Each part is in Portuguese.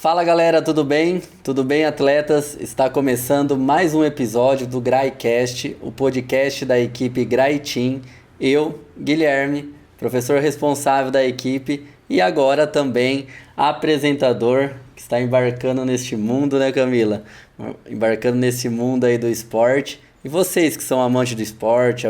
Fala galera, tudo bem? Tudo bem, atletas? Está começando mais um episódio do GraiCast, o podcast da equipe Grai Team. Eu, Guilherme, professor responsável da equipe e agora também apresentador que está embarcando neste mundo, né, Camila? Embarcando nesse mundo aí do esporte. E vocês que são amantes do esporte,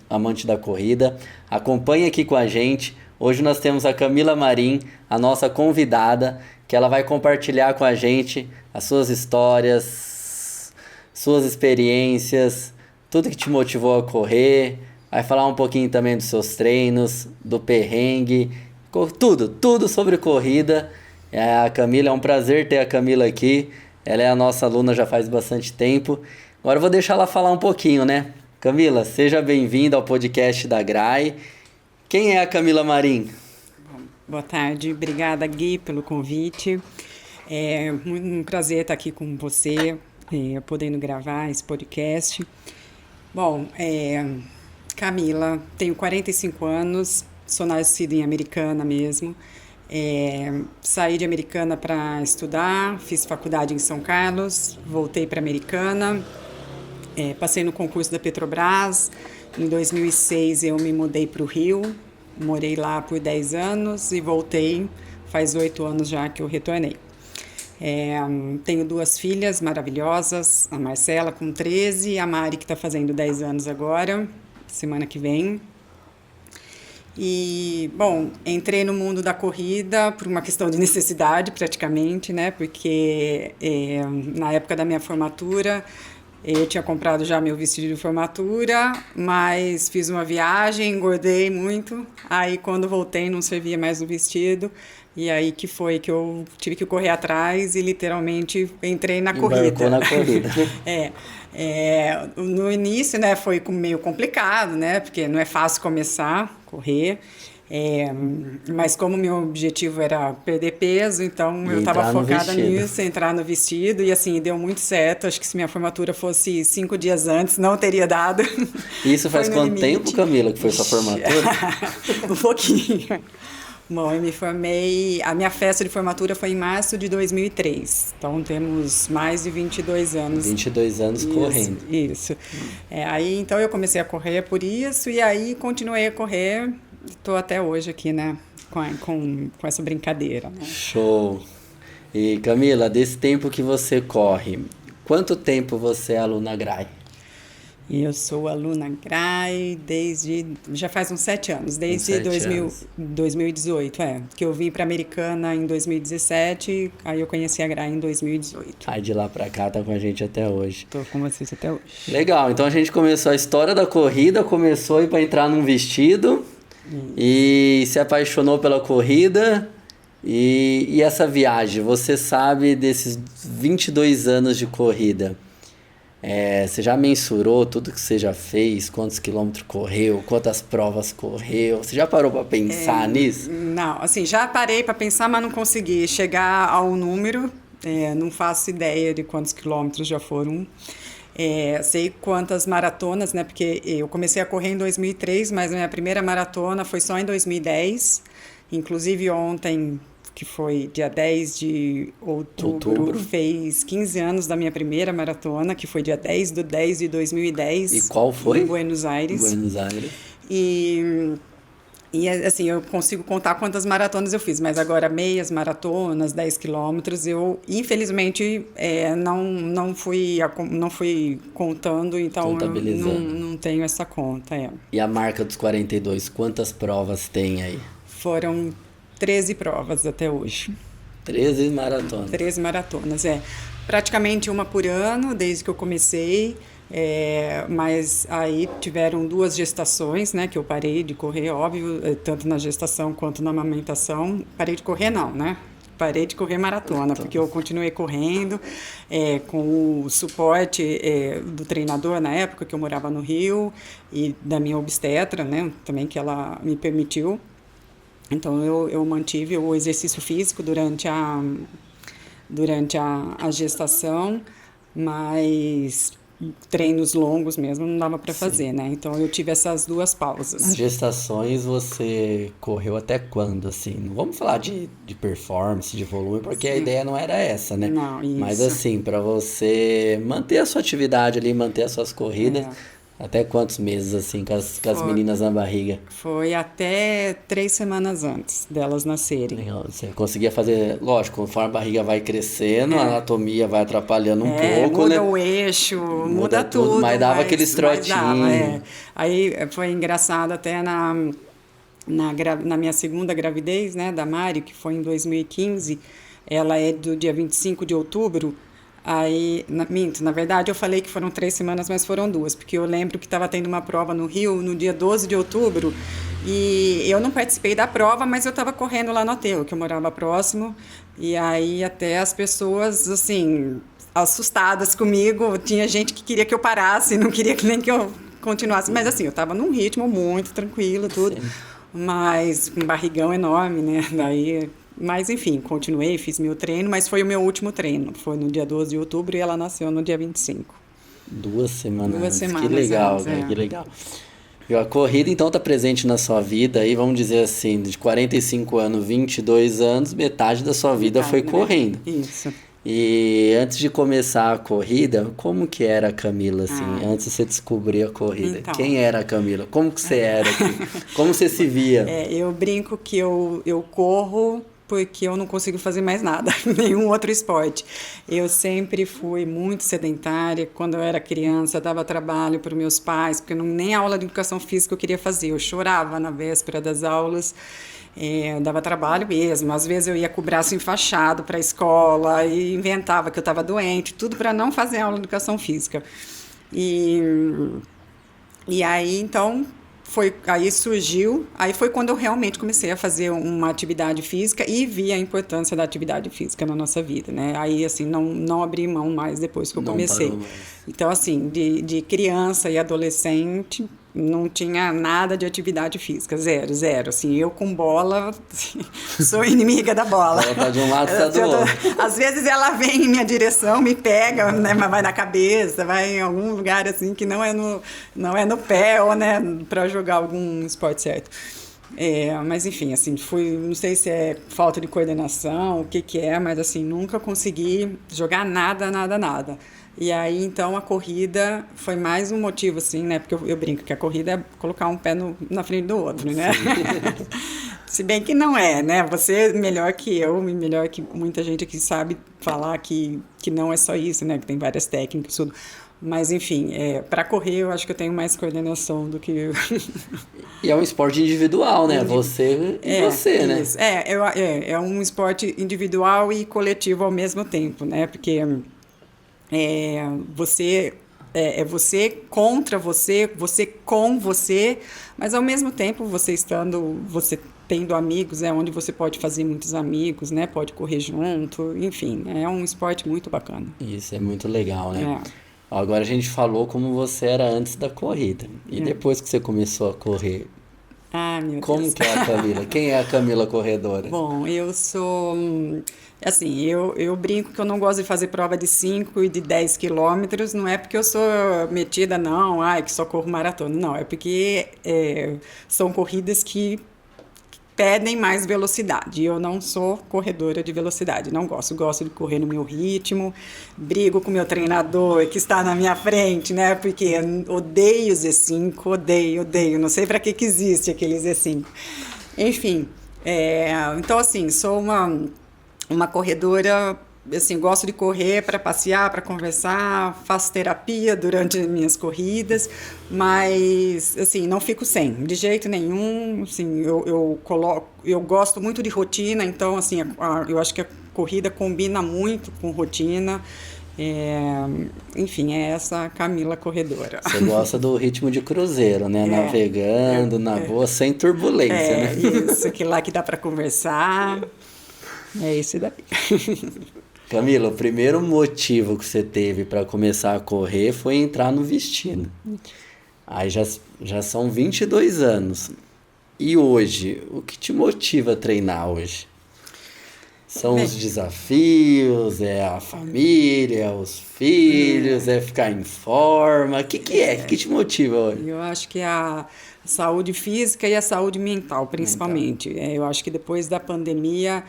amante da corrida, acompanhem aqui com a gente. Hoje nós temos a Camila Marim, a nossa convidada, que ela vai compartilhar com a gente as suas histórias, suas experiências, tudo que te motivou a correr, vai falar um pouquinho também dos seus treinos, do perrengue, tudo sobre corrida. A Camila, é um prazer ter a Camila aqui, ela é a nossa aluna já faz bastante tempo. Agora eu vou deixar ela falar um pouquinho, né? Camila, seja bem-vinda ao podcast da Grai. Quem é a Camila Marim? Boa tarde, obrigada Gui pelo convite. É um prazer estar aqui com você, podendo gravar esse podcast. Bom, Camila, tenho 45 anos, sou nascida em Americana mesmo. Saí de Americana para estudar, fiz faculdade em São Carlos, voltei para Americana, passei no concurso da Petrobras. Em 2006 eu me mudei para o Rio. Morei lá por 10 anos e voltei, faz 8 anos já que eu retornei. Tenho 2 filhas maravilhosas, a Marcela com 13 e a Mari que está fazendo 10 anos agora, semana que vem. E, bom, entrei no mundo da corrida por uma questão de necessidade praticamente, né? Porque na época da minha formatura, eu tinha comprado já meu vestido de formatura, mas fiz uma viagem, engordei muito. Aí, quando voltei, não servia mais o vestido. E aí que foi que eu tive que correr atrás e, literalmente, entrei na corrida. Embarcou na corrida. No início, né, foi meio complicado, né? Porque não é fácil começar a correr. Mas como meu objetivo era perder peso, então eu estava focada nisso, entrar no vestido, e assim, deu muito certo. Acho que se minha formatura fosse 5 dias antes, não teria dado. Isso faz quanto tempo, Camila, que foi sua formatura? Um pouquinho. Bom, eu me formei, a minha festa de formatura foi em março de 2003, então temos mais de 22 anos. 22 anos isso, correndo. Isso. Aí, então, eu comecei a correr por isso, e aí continuei a correr. Estou até hoje aqui, né, com essa brincadeira. Né? Show! E Camila, desse tempo que você corre, quanto tempo você é aluna Grai? Eu sou aluna Grai já faz uns 7 anos, desde 2018, que eu vim para Americana em 2017, aí eu conheci a Grai em 2018. Aí de lá para cá tá com a gente até hoje. Tô com vocês até hoje. Legal, então a gente começou a história da corrida, começou aí para entrar num vestido e se apaixonou pela corrida. E essa viagem, você sabe desses 22 anos de corrida, você já mensurou tudo que você já fez? Quantos quilômetros correu? Quantas provas correu? Você já parou para pensar nisso? Não, assim, já parei para pensar, mas não consegui chegar ao número. Não faço ideia de quantos quilômetros já foram. Sei quantas maratonas, né? Porque eu comecei a correr em 2003, mas a minha primeira maratona foi só em 2010. Inclusive ontem, que foi dia 10 de outubro, fez 15 anos da minha primeira maratona, que foi dia 10 de 10 de 2010. E qual foi? Em Buenos Aires. Buenos Aires. E assim, eu consigo contar quantas maratonas eu fiz, mas agora meias maratonas, 10 quilômetros, eu infelizmente não fui contando, então eu não tenho essa conta. E a marca dos 42, quantas provas tem aí? Foram 13 provas até hoje. 13 maratonas. 13 maratonas, praticamente uma por ano, desde que eu comecei. Mas aí tiveram 2 gestações, né, que eu parei de correr, óbvio, tanto na gestação quanto na amamentação. Parei de correr não, né? Parei de correr maratona, porque eu continuei correndo com o suporte do treinador na época que eu morava no Rio e da minha obstetra, né, também que ela me permitiu. Então eu mantive o exercício físico durante a gestação, mas treinos longos mesmo não dava para fazer, né? Então eu tive essas duas As pausas. gestações você correu até quando, assim? Não vamos falar de performance, de volume, porque a ideia não era essa, né? Não, Mas isso. assim, para você manter a sua atividade ali, manter as suas corridas, É, até quantos meses, assim, com as foi, meninas na barriga? foi até 3 semanas antes delas nascerem. Você conseguia fazer, lógico, conforme a barriga vai crescendo, a É, anatomia vai atrapalhando um pouco, muda né? o eixo, Muda muda tudo, tudo, mas dava aqueles mas dava, trotinhos. é. Aí foi engraçado até na minha segunda gravidez, né, da Mari, que foi em 2015, ela é do dia 25 de outubro, aí, minto, na verdade eu falei que foram 3 semanas, mas foram duas, porque eu lembro que estava tendo uma prova no Rio no dia 12 de outubro, e eu não participei da prova, mas eu estava correndo lá no aterro, que eu morava próximo, e aí até as pessoas, assim, assustadas comigo, tinha gente que queria que eu parasse, não queria que nem que eu continuasse, mas assim, eu estava num ritmo muito tranquilo, tudo, Sim. mas com um barrigão enorme, né? Daí, mas enfim, continuei, fiz meu treino, mas foi o meu último treino. Foi no dia 12 de outubro e ela nasceu no dia 25. 2 semanas Duas antes. Que semanas legal, antes, cara, que é. legal. E a corrida então tá presente na sua vida aí, vamos dizer assim, de 45 anos, 22 anos, metade da sua vida foi Metade, né? correndo. Isso. E antes de começar a corrida, como que era a Camila, assim, Ah, antes de você descobrir a corrida? então. Quem era a Camila? Como que você era, assim? Como você se via? Eu brinco que eu corro porque eu não consigo fazer mais nada, nenhum outro esporte. Eu sempre fui muito sedentária. Quando eu era criança, eu dava trabalho para os meus pais, porque nem aula de educação física eu queria fazer. Eu chorava na véspera das aulas, dava trabalho mesmo. Às vezes eu ia com o braço enfaixado para a escola e inventava que eu estava doente, tudo para não fazer aula de educação física. E e aí, então, aí surgiu, aí foi quando eu realmente comecei a fazer uma atividade física e vi a importância da atividade física na nossa vida, né? Aí, assim, não abri mão mais depois que eu Não comecei. parou mais. Então, assim, de criança e adolescente, não tinha nada de atividade física, zero, zero. Assim, eu com bola, sou inimiga da bola. Ela tá de um lado, você tá do outro. Às vezes ela vem em minha direção, me pega, né, mas vai na cabeça, vai em algum lugar assim que não é no pé ou né, para jogar algum esporte certo. Mas enfim, assim, não sei se é falta de coordenação, o que é, mas assim, nunca consegui jogar nada, nada, nada. E aí, então, a corrida foi mais um motivo, assim, né? Porque eu brinco que a corrida é colocar um pé na frente do outro, né? Se bem que não é, né? Você melhor que eu e melhor que muita gente aqui sabe falar que não é só isso, né? Que tem várias técnicas, tudo. Mas, enfim, para correr eu acho que eu tenho mais coordenação do que eu. E é um esporte individual, né? Você e você, né? Isso. É um esporte individual e coletivo ao mesmo tempo, né? Porque você é você contra você, você com você, mas ao mesmo tempo você tendo amigos, é onde você pode fazer muitos amigos, né? Pode correr junto, enfim, é um esporte muito bacana. Isso é muito legal, né? É. Agora a gente falou como você era antes da corrida. E depois que você começou a correr, Ah, meu como Deus. que é a Camila? Quem é a Camila corredora? Bom, eu sou. Assim, eu brinco que eu não gosto de fazer prova de 5 e de 10 quilômetros, não é porque eu sou metida, não, que só corro maratona. Não, é porque são corridas que pedem mais velocidade. Eu não sou corredora de velocidade, não gosto. Gosto de correr no meu ritmo, brigo com o meu treinador que está na minha frente, né? Porque eu odeio Z5, odeio. Não sei para que existe aquele Z5. Enfim, então assim, sou uma corredora, assim, gosto de correr para passear, para conversar, faço terapia durante as minhas corridas, mas assim, não fico sem, de jeito nenhum, assim, eu gosto muito de rotina, então assim, eu acho que a corrida combina muito com rotina. Enfim, é essa Camila corredora. Você gosta do ritmo de cruzeiro, né? Navegando na boa, sem turbulência, né? Isso, que lá que dá para conversar. É isso daí. Camila, o primeiro motivo que você teve para começar a correr foi entrar no vestido. Aí já são 22 anos. E hoje, o que te motiva a treinar hoje? São os desafios, é a família, os filhos, é ficar em forma. O que é? O que te motiva hoje? Eu acho que a saúde física e a saúde mental, principalmente. Eu acho que depois da pandemia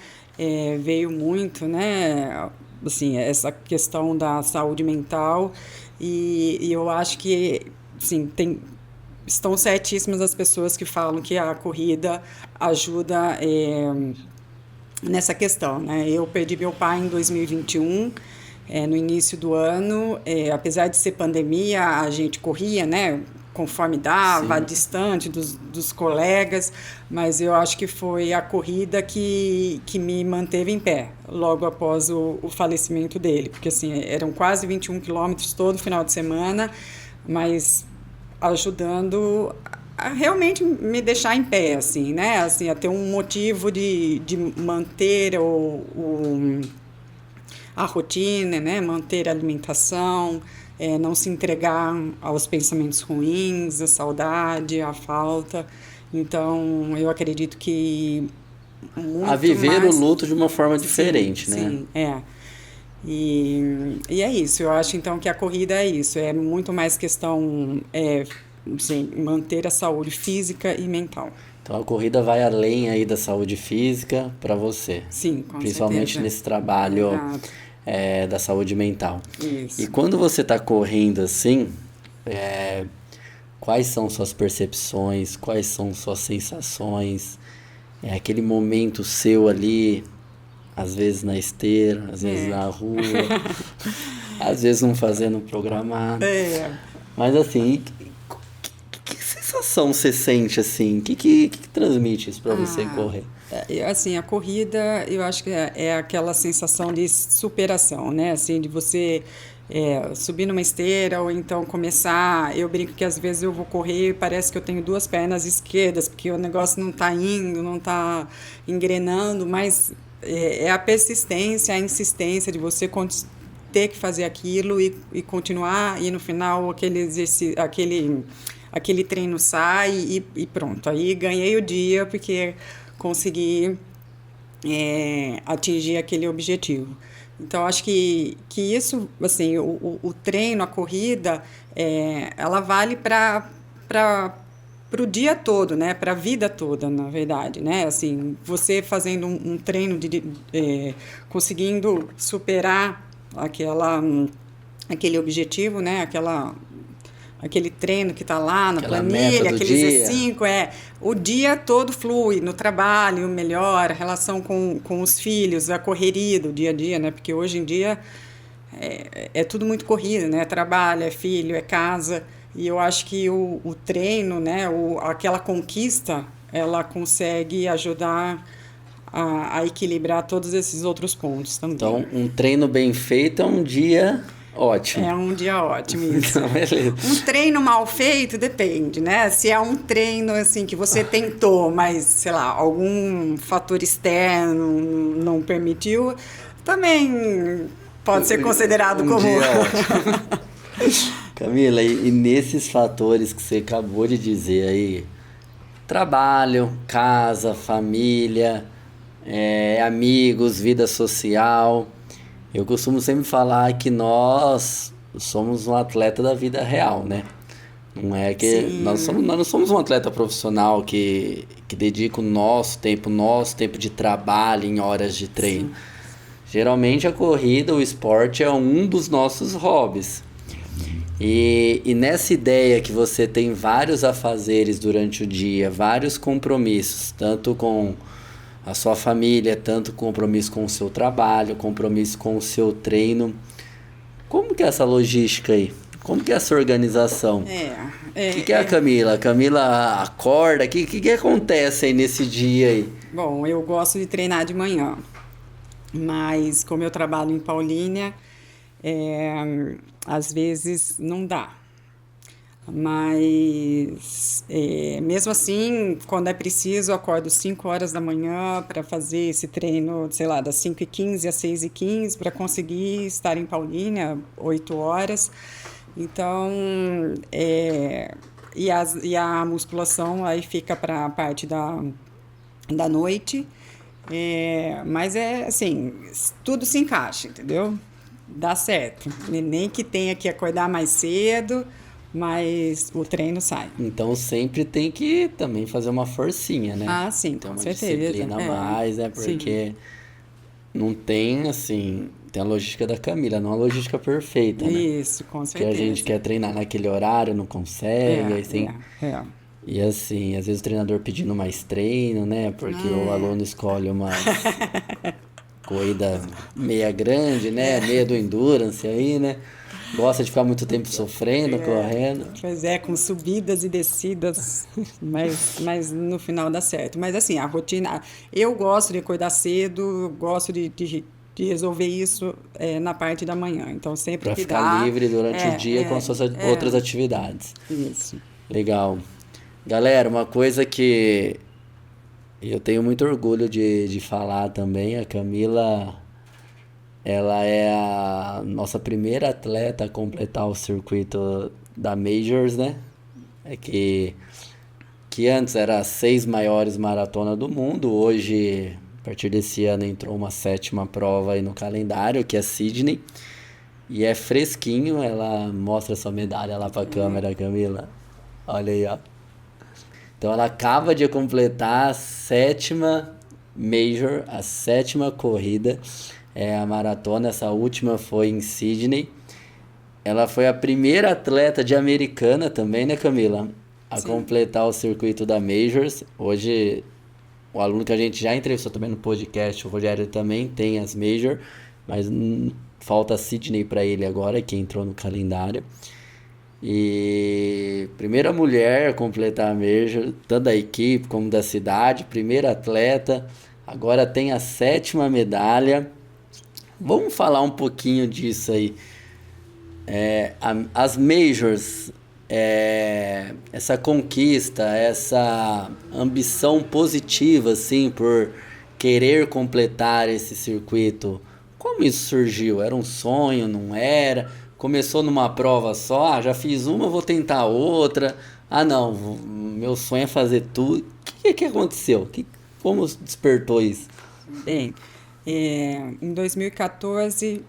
veio muito, né, assim, essa questão da saúde mental e eu acho que, assim, estão certíssimas as pessoas que falam que a corrida ajuda nessa questão, né? Eu perdi meu pai em 2021, no início do ano, apesar de ser pandemia, a gente corria, né? Conforme dava, Sim. distante dos colegas, mas eu acho que foi a corrida que me manteve em pé, logo após o falecimento dele, porque assim, eram quase 21 quilômetros todo final de semana, mas ajudando a realmente me deixar em pé, assim, né? Assim, a ter um motivo de manter a rotina, né? Manter a alimentação, não se entregar aos pensamentos ruins, à saudade, à falta. Então, eu acredito que A muito viver o mais... luto de uma forma Sim, diferente, né? sim, é. E é isso, eu acho então que a corrida é isso, é muito mais questão, assim, manter a saúde física e mental. Então a corrida vai além aí da saúde física para você, Sim, com principalmente certeza. nesse trabalho Exato. da saúde mental. E Isso. quando você está correndo assim, é, quais são suas percepções, quais são suas sensações, aquele momento seu ali, às vezes na esteira, às vezes É. na rua, às vezes não fazendo programado. É. Mas assim, que sensação você sente assim? Que transmite isso para você Ah, correr? assim, a corrida, eu acho que é aquela sensação de superação, né? Assim, de você subir numa esteira ou então começar. Eu brinco que às vezes eu vou correr e parece que eu tenho duas pernas esquerdas, porque o negócio não está indo, não está engrenando, mas é a persistência, a insistência de você ter que fazer aquilo e continuar, e no final aquele treino sai e pronto. Aí ganhei o dia porque consegui atingir aquele objetivo. Então, acho que isso, assim, o treino, a corrida, ela vale para o dia todo, né? Para a vida toda, na verdade, né? Assim, você fazendo um treino, conseguindo superar aquele objetivo, né? Aquele treino que está lá na Aquela meta planilha, do aquele dia. Z5, o dia todo flui, no trabalho melhor, a relação com os filhos, a correria do dia a dia, né? Porque hoje em dia é tudo muito corrido, né? Trabalho, é filho, é casa, e eu acho que o treino, né? Aquela conquista, ela consegue ajudar a equilibrar todos esses outros pontos também. Então, um treino bem feito é um dia ótimo. É um dia ótimo, isso. Então, beleza. Um treino mal feito depende, né? Se é um treino assim que você tentou, mas, sei lá, algum fator externo não permitiu, também pode ser considerado como... dia ótimo. Camila, e nesses fatores que você acabou de dizer aí, trabalho, casa, família, amigos, vida social, eu costumo sempre falar que nós somos um atleta da vida real, né? Não é que nós não somos um atleta profissional que dedica o nosso tempo de trabalho em horas de treino. Sim. Geralmente a corrida, o esporte é um dos nossos hobbies. E nessa ideia que você tem vários afazeres durante o dia, vários compromissos, tanto com a sua família, tanto compromisso com o seu trabalho, compromisso com o seu treino. Como que é essa logística aí? Como que é essa organização? O que é a Camila? A Camila acorda? O que acontece aí nesse dia aí? Bom, eu gosto de treinar de manhã, mas como eu trabalho em Paulínia, às vezes não dá. Mas, mesmo assim, quando é preciso, eu acordo 5 horas da manhã para fazer esse treino, sei lá, das 5h15 às 6h15, para conseguir estar em Paulínia, 8 horas. Então, e a musculação aí fica para a parte da noite. Mas é assim, tudo se encaixa, entendeu? Dá certo. Nem que tenha que acordar mais cedo, mas o treino sai. Então sempre tem que também fazer uma forcinha, né? Ah, sim, Ter com uma certeza. disciplina a mais, né? Sim. Porque não tem, assim, tem a logística da Camila, não a logística perfeita, né? Isso, com Que a gente certeza. quer treinar naquele horário, não É, consegue, aí tem... é. E assim, às vezes o treinador pedindo mais treino, né? Porque o É. aluno escolhe umas corrida meia grande, né? É. Meia do endurance aí, né? Gosta de ficar muito tempo sofrendo, correndo. Pois é, com subidas e descidas, mas no final dá certo. Mas assim, a rotina. Eu gosto de acordar cedo, gosto de resolver isso na parte da manhã. Então, sempre Pra que ficar dá. livre durante o dia com as suas outras atividades. Isso. Legal. Galera, uma coisa que eu tenho muito orgulho de falar também, a Camila, ela é a nossa primeira atleta a completar o circuito da Majors, né? É que antes era as 6 maiores maratonas do mundo, hoje, a partir desse ano, entrou uma 7ª prova aí no calendário, que é Sydney. E é fresquinho, ela mostra sua medalha lá pra câmera, Camila. Olha aí, ó. Então ela acaba de completar a 7ª Major, a 7ª corrida, a maratona. Essa última foi em Sydney. Ela foi a primeira atleta de Americana também, né, Camila? A Sim. completar o circuito da Majors. Hoje, o aluno que a gente já entrevistou também no podcast, o Rogério, também tem as Major, mas falta Sydney para ele agora, que entrou no calendário. E primeira mulher a completar a Major, tanto da equipe como da cidade, primeira atleta, agora tem a 7ª medalha. Vamos falar um pouquinho disso aí. As Majors, essa conquista, essa ambição positiva, assim, por querer completar esse circuito, como isso surgiu? Era um sonho, não era? Começou numa prova só, já fiz uma, vou tentar outra. Ah, não, meu sonho é fazer tudo. O que aconteceu? Como despertou isso? Bem, em 2014,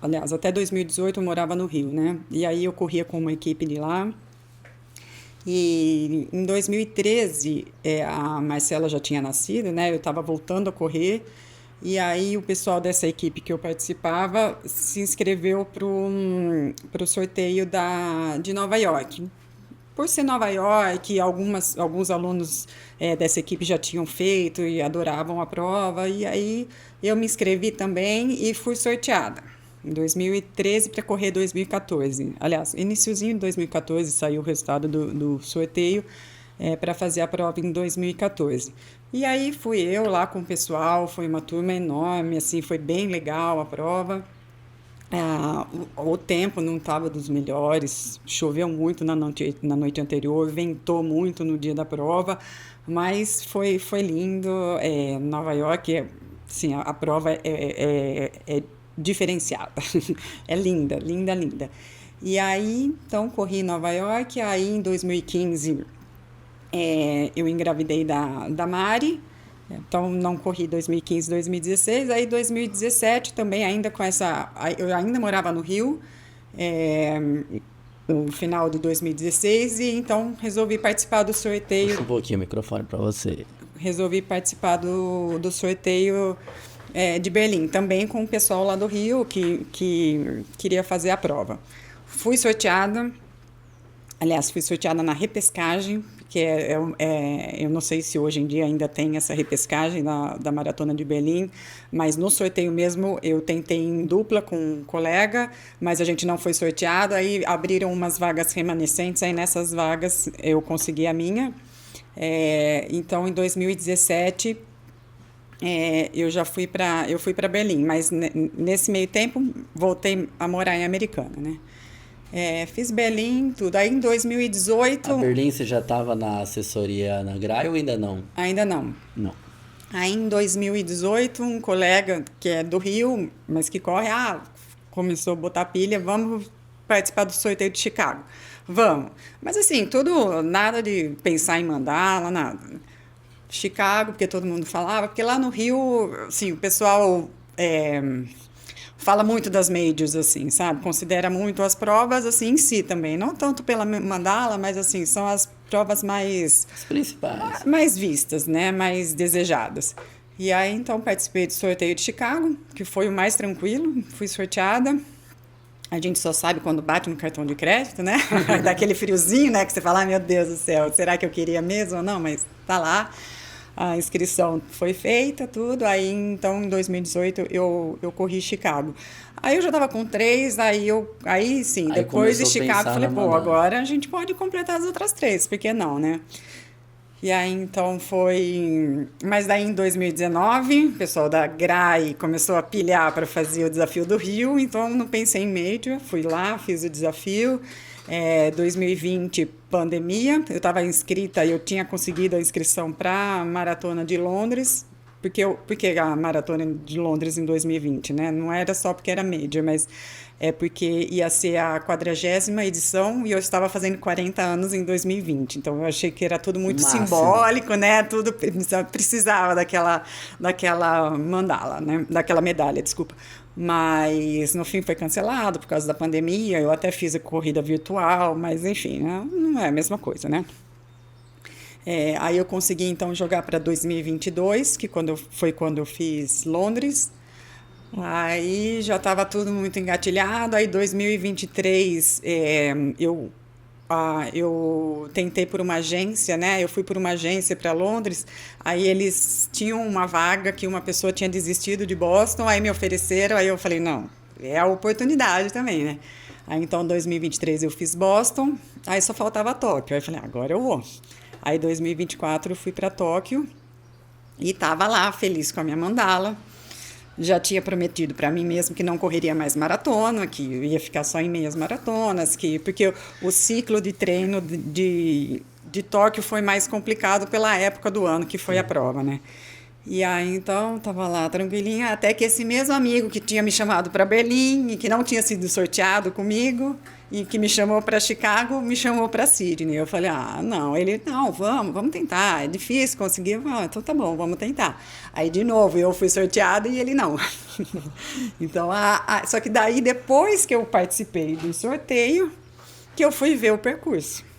aliás, até 2018 eu morava no Rio, né? E aí eu corria com uma equipe de lá. E em 2013, a Marcela já tinha nascido, né? Eu estava voltando a correr. E aí o pessoal dessa equipe que eu participava se inscreveu para o sorteio de Nova York. Por ser Nova York, alguns alunos dessa equipe já tinham feito e adoravam a prova. E aí eu me inscrevi também e fui sorteada em 2013 para correr 2014. Aliás, iniciozinho de 2014 saiu o resultado do sorteio para fazer a prova em 2014. E aí fui eu lá com o pessoal, foi uma turma enorme, assim, foi bem legal a prova. O tempo não estava dos melhores, choveu muito na noite anterior, ventou muito no dia da prova, mas foi lindo. Nova York, assim, a prova é diferenciada, é linda, linda, linda. E aí, então, corri em Nova York, aí em 2015 eu engravidei da Mari, então não corri 2015, 2016, aí 2017 também ainda com essa, eu ainda morava no Rio, no final de 2016, e então resolvi participar do sorteio. Puxa um pouquinho o microfone para você. Resolvi participar do sorteio de Berlim, também com o pessoal lá do Rio que queria fazer a prova. Fui sorteada. Aliás, fui sorteada na repescagem, que eu não sei se hoje em dia ainda tem essa repescagem da Maratona de Berlim, mas no sorteio mesmo eu tentei em dupla com um colega, mas a gente não foi sorteado, aí abriram umas vagas remanescentes, aí nessas vagas eu consegui a minha. Então, em 2017, eu fui para Berlim, mas nesse meio tempo voltei a morar em Americana, né? Fiz Berlim, tudo. Aí em 2018. A Berlim você já estava na assessoria na GRAI ou ainda não? Ainda não. Não. Aí em 2018, um colega que é do Rio, mas que corre, começou a botar pilha, vamos participar do sorteio de Chicago. Vamos. Mas assim, nada de pensar em mandar, nada. Chicago, porque todo mundo falava, porque lá no Rio, assim, o pessoal fala muito das majors, assim, sabe? Considera muito as provas, assim, em si também. Não tanto pela mandala, mas, assim, são as provas As principais. mais vistas, né? Mais desejadas. E aí, então, participei do sorteio de Chicago, que foi o mais tranquilo. Fui sorteada. A gente só sabe quando bate no cartão de crédito, né? Daquele friozinho, né? Que você fala, meu Deus do céu, será que eu queria mesmo ou não? Mas tá lá. A inscrição foi feita, tudo. Aí, então, em 2018, eu corri Chicago. Aí eu já estava com 3, aí sim, Aí depois de começou a Chicago, pensar falei, na pô, mandala. agora a gente pode completar as outras 3, por que não, né? E aí, então, foi... Mas daí, em 2019, o pessoal da GRAI começou a pilhar para fazer o Desafio do Rio, então não pensei em Major, fui lá, fiz o desafio. 2020, pandemia, eu estava inscrita, eu tinha conseguido a inscrição para a Maratona de Londres, porque a Maratona de Londres em 2020, né? Não era só porque era Major, mas é porque ia ser a 40ª edição e eu estava fazendo 40 anos em 2020. Então, eu achei que era tudo muito Máximo. simbólico, né? Tudo precisava daquela mandala, né? Daquela medalha, desculpa. Mas, no fim, foi cancelado por causa da pandemia. Eu até fiz a corrida virtual, mas, enfim, né? Não é a mesma coisa, né? Aí eu consegui, então, jogar para 2022, que foi quando eu fiz Londres. Aí já estava tudo muito engatilhado. Aí 2023 eu tentei por uma agência, né? Eu fui por uma agência para Londres. Aí eles tinham uma vaga que uma pessoa tinha desistido de Boston. Aí me ofereceram. Aí eu falei, não, é a oportunidade também, né? Aí então 2023 eu fiz Boston. Aí só faltava Tóquio. Aí eu falei, agora eu vou. Aí 2024 eu fui para Tóquio e estava lá feliz com a minha mandala. Já tinha prometido para mim mesmo que não correria mais maratona, que eu ia ficar só em meias maratonas, porque o ciclo de treino de Tóquio foi mais complicado pela época do ano que foi a prova, né? E aí, então, estava lá tranquilinha, até que esse mesmo amigo que tinha me chamado para Berlim e que não tinha sido sorteado comigo e que me chamou para Chicago, me chamou para Sydney. Eu falei, não. Ele, não, vamos tentar, é difícil conseguir. Então tá bom, vamos tentar. Aí, de novo, eu fui sorteada e ele não. Então, só que daí, depois que eu participei do sorteio, que eu fui ver o percurso.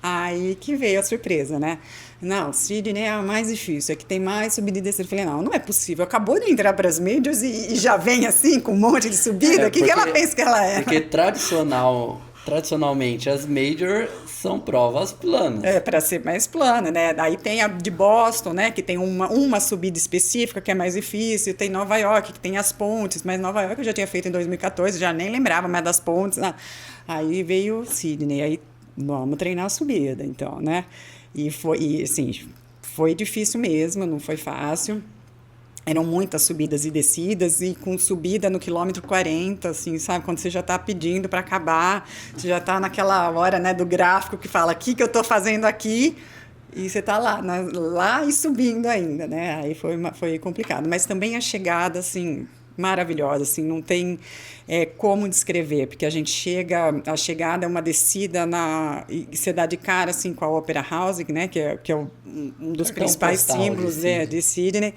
Aí que veio a surpresa, né? Não, Sydney é a mais difícil, é que tem mais subida e descida. Eu falei, não é possível. Acabou de entrar para as majors e já vem assim, com um monte de subida. O que ela pensa que ela é? Porque tradicionalmente as majors são provas planas. Para ser mais plana, né? Aí tem a de Boston, né? Que tem uma subida específica que é mais difícil. Tem Nova York, que tem as pontes. Mas Nova York eu já tinha feito em 2014, já nem lembrava mais das pontes. Né? Aí veio Sydney, aí vamos treinar a subida, então, né? Assim, foi difícil mesmo, não foi fácil. Eram muitas subidas e descidas, e com subida no quilômetro 40, assim, sabe? Quando você já está pedindo para acabar, você já está naquela hora, né, do gráfico que fala, o que eu estou fazendo aqui? E você está lá e subindo ainda, né? Aí foi complicado. Mas também a chegada, assim, maravilhosa, assim, não tem como descrever, porque a chegada é uma descida e você dá de cara, assim, com a Opera House, né, que é um dos principais símbolos de Sydney,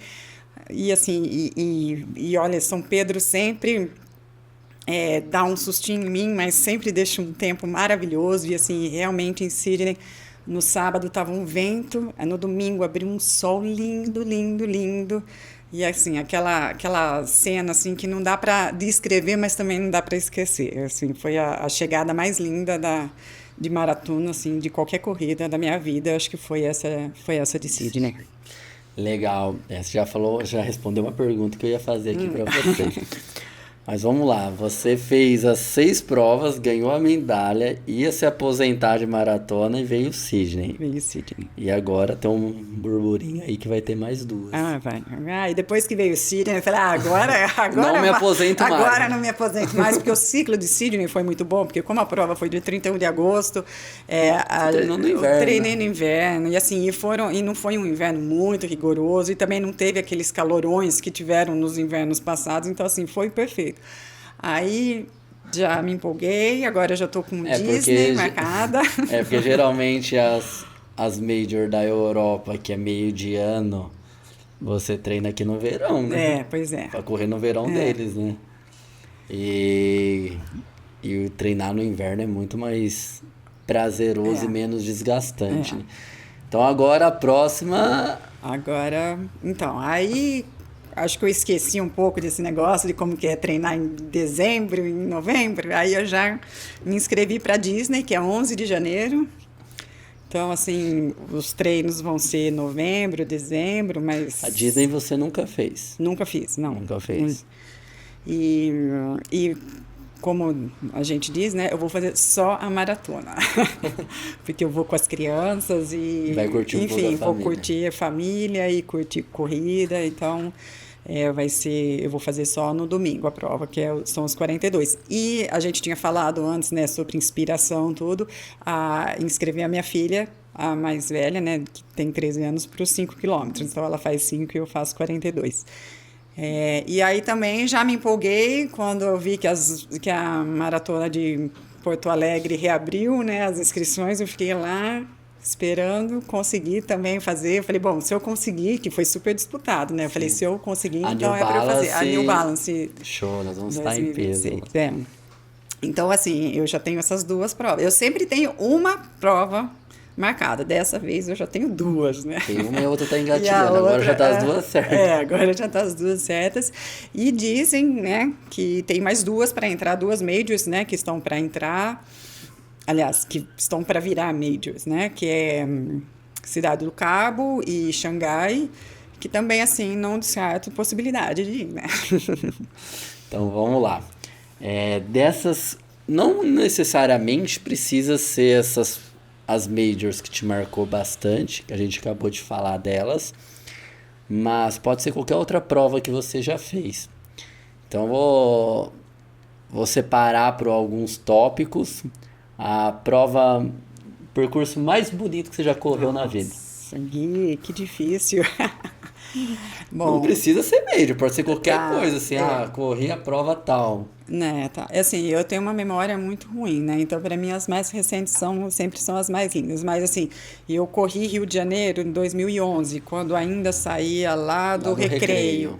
e assim, olha, São Pedro sempre dá um sustinho em mim, mas sempre deixa um tempo maravilhoso, e assim, realmente em Sydney, no sábado estava um vento, no domingo abriu um sol lindo, lindo, lindo. E assim, aquela cena assim que não dá para descrever, mas também não dá para esquecer. Assim, foi a chegada mais linda de maratona, assim, de qualquer corrida da minha vida. Acho que foi essa de Sydney. Legal. Você já respondeu uma pergunta que eu ia fazer aqui para você. Mas vamos lá, você fez as 6 provas, ganhou a medalha, ia se aposentar de maratona e veio Sydney. Veio Sydney. E agora tem um burburinho aí que vai ter mais 2. Vai. E depois que veio Sydney, eu falei, agora não me aposento mais. Agora não me aposento mais, porque o ciclo de Sydney foi muito bom, porque como a prova foi de 31 de agosto, treinou no inverno. Eu treinei no inverno, e assim, e não foi um inverno muito rigoroso, e também não teve aqueles calorões que tiveram nos invernos passados, então assim, foi perfeito. Aí já me empolguei, agora já estou com Disney marcada. Porque geralmente as major da Europa, que é meio de ano, você treina aqui no verão, né? Pois é. Pra correr no verão deles, né? E treinar no inverno é muito mais prazeroso e menos desgastante, né? Então agora a próxima... Agora, então, aí acho que eu esqueci um pouco desse negócio de como que é treinar em dezembro, em novembro. Aí eu já me inscrevi para Disney, que é 11 de janeiro. Então, assim, os treinos vão ser novembro, dezembro, mas... A Disney você nunca fez? Nunca fiz, não. Nunca fez. E como a gente diz, né, eu vou fazer só a maratona. Porque eu vou com as crianças e... Vai curtir um pouco a enfim, vou família. curtir a família e curtir corrida, então... eu vou fazer só no domingo a prova, são os 42. E a gente tinha falado antes, né, sobre inspiração, tudo, inscrever a minha filha, a mais velha, né, que tem 13 anos, para os 5 quilômetros. Então, ela faz 5 e eu faço 42. E aí também já me empolguei quando eu vi que a maratona de Porto Alegre reabriu, né, as inscrições, eu fiquei lá... esperando conseguir também fazer. Eu falei, bom, se eu conseguir, que foi super disputado, né? Eu falei, se eu conseguir, então é para eu fazer. A New Balance. Show, nós vamos estar em peso. Então, assim, eu já tenho essas duas provas. Eu sempre tenho uma prova marcada. Dessa vez eu já tenho duas, né? Tem uma e a outra está engatilhando. Agora já está as duas certas. Agora já está as duas certas. E dizem, né, que tem mais duas para entrar, duas majors, né, que estão para entrar. Aliás, que estão para virar majors, né? Que é Cidade do Cabo e Xangai, que também, assim, não descarto possibilidade de ir, né? Então, vamos lá. Dessas, não necessariamente precisa ser as majors que te marcou bastante, que a gente acabou de falar delas, mas pode ser qualquer outra prova que você já fez. Então, vou separar por alguns tópicos a prova, o percurso mais bonito que você já correu na vida. Gui, que difícil. Bom, não precisa ser major, pode ser qualquer coisa, assim, corri a prova tal. Né, tá. Assim, eu tenho uma memória muito ruim, né? Então, para mim, as mais recentes sempre são as mais lindas. Mas, assim, eu corri Rio de Janeiro em 2011, quando ainda saía lá do Recreio.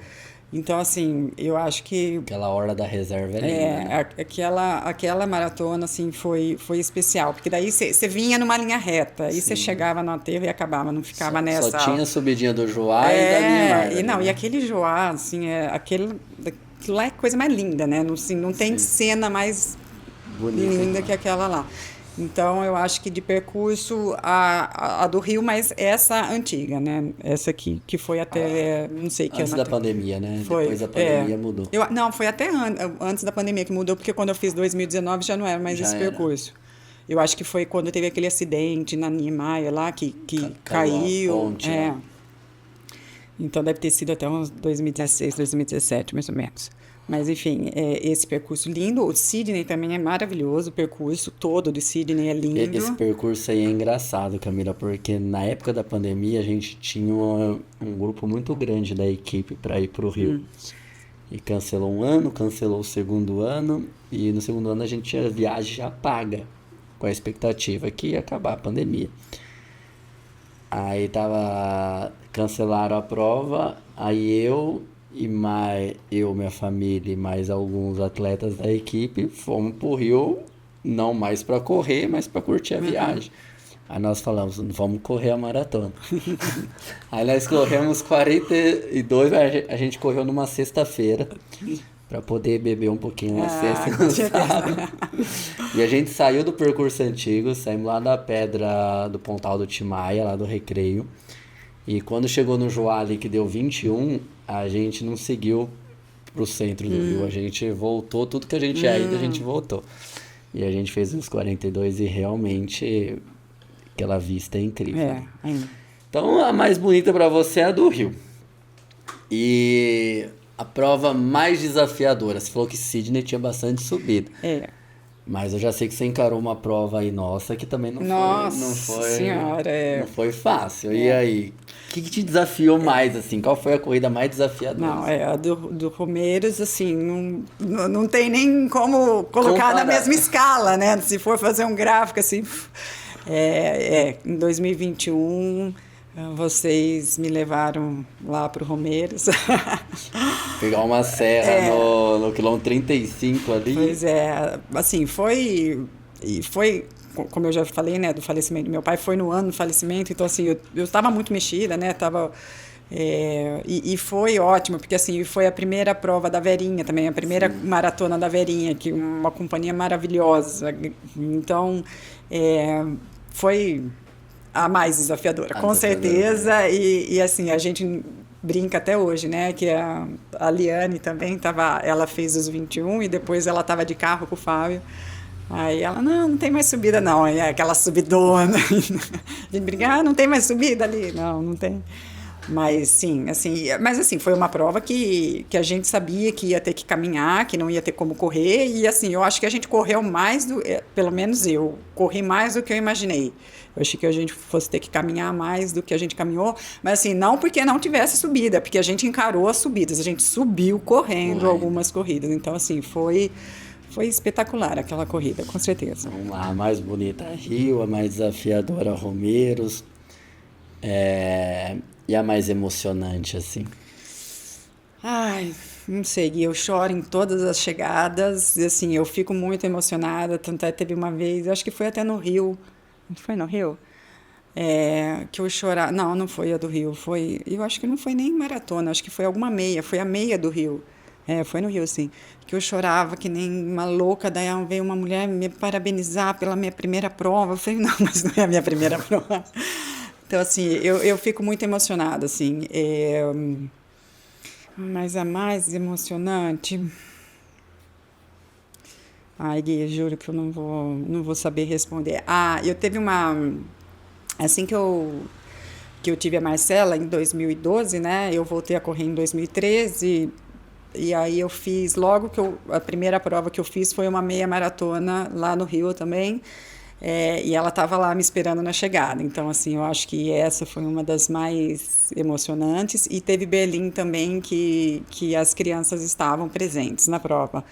Então, assim, eu acho que... Aquela hora da reserva é linda, né? Aquela maratona, assim, foi especial. Porque daí você vinha numa linha reta, aí você chegava no aterro e acabava, não ficava nessa... Só tinha a subidinha do Joá e da linha e aquele Joá, assim, aquilo lá é a coisa mais linda, né? Não tem cena mais linda que aquela lá. Então, eu acho que de percurso, a do Rio, mas essa antiga, né? Essa aqui, que foi até, não sei que antes da pandemia, né? Foi, depois da pandemia mudou. Não, foi até antes da pandemia que mudou, porque quando eu fiz 2019 já não era mais esse percurso. Eu acho que foi quando teve aquele acidente na Niemeyer lá, que caiu. A ponte, né? Então, deve ter sido até uns 2016, 2017, mais ou menos. Mas, enfim, esse percurso lindo. O Sydney também é maravilhoso, o percurso todo de Sydney é lindo. Esse percurso aí é engraçado, Camila, porque na época da pandemia a gente tinha um grupo muito grande da equipe para ir para o Rio. E cancelou um ano, cancelou o segundo ano, e no segundo ano a gente tinha viagem já paga, com a expectativa que ia acabar a pandemia. Aí cancelaram a prova, aí minha família e mais alguns atletas da equipe fomos pro Rio, não mais para correr, mas para curtir a viagem. Aí nós falamos, vamos correr a maratona. Aí nós corremos 42, a gente correu numa sexta-feira, para poder beber um pouquinho na sexta e no sábado. E a gente saiu do percurso antigo, saímos lá da pedra do Pontal do Timaya, lá do Recreio. E quando chegou no Joá ali, que deu 21, a gente não seguiu pro centro do Rio. A gente voltou, tudo que a gente ia ido, a gente voltou. E a gente fez uns 42 e realmente aquela vista é incrível. Então, a mais bonita para você é a do Rio. E a prova mais desafiadora, você falou que Sydney tinha bastante subida. Mas eu já sei que você encarou uma prova aí nossa que também não foi fácil. E aí, o que te desafiou mais, assim? Qual foi a corrida mais desafiadora? Não, a do Romeiros, assim, não tem nem como colocar na mesma escala, né? Se for fazer um gráfico, assim... Em 2021, vocês me levaram lá para o Romeiros. Pegar uma serra no quilômetro 35 ali. Pois é, assim, foi, como eu já falei, né, do falecimento do meu pai, foi no ano do falecimento, então assim, eu estava muito mexida, né, e foi ótimo, porque assim, foi a primeira prova da Verinha também, a primeira maratona da Verinha, que uma companhia maravilhosa, então foi a mais desafiadora, com certeza, e assim, a gente brinca até hoje, né, que a Liane também ela fez os 21 e depois ela estava de carro com o Fábio. Aí ela, não tem mais subida não, é aquela subidona. A gente brinca, não tem mais subida ali, não tem. Mas sim, assim, foi uma prova que a gente sabia que ia ter que caminhar, que não ia ter como correr, e assim, eu acho que a gente correu mais pelo menos eu, corri mais do que eu imaginei. Eu achei que a gente fosse ter que caminhar mais do que a gente caminhou, mas assim, não porque não tivesse subida, porque a gente encarou as subidas, a gente subiu correndo algumas corridas, então assim, foi espetacular aquela corrida, com certeza. Vamos lá, a mais bonita Rio, a mais desafiadora Romeiros, e a mais emocionante, assim? Ai, não sei, Gui, eu choro em todas as chegadas, e, assim, eu fico muito emocionada, tanto é que teve uma vez, acho que foi até no Rio, foi no Rio? Que eu chorar, não foi a do Rio, eu acho que não foi nem maratona, acho que foi alguma meia, foi a meia do Rio. Foi no Rio, sim. Que eu chorava que nem uma louca, daí veio uma mulher me parabenizar pela minha primeira prova. Eu falei, não, mas não é a minha primeira prova. Então, assim, eu fico muito emocionada, assim. Mas a mais emocionante... Ai, Gui, juro que eu não vou saber responder. Eu teve uma... Assim que eu tive a Marcela, em 2012, né? Eu voltei a correr em 2013... E aí eu fiz, a primeira prova que eu fiz foi uma meia maratona lá no Rio também, e ela estava lá me esperando na chegada. Então, assim, eu acho que essa foi uma das mais emocionantes. E teve Berlim também, que as crianças estavam presentes na prova.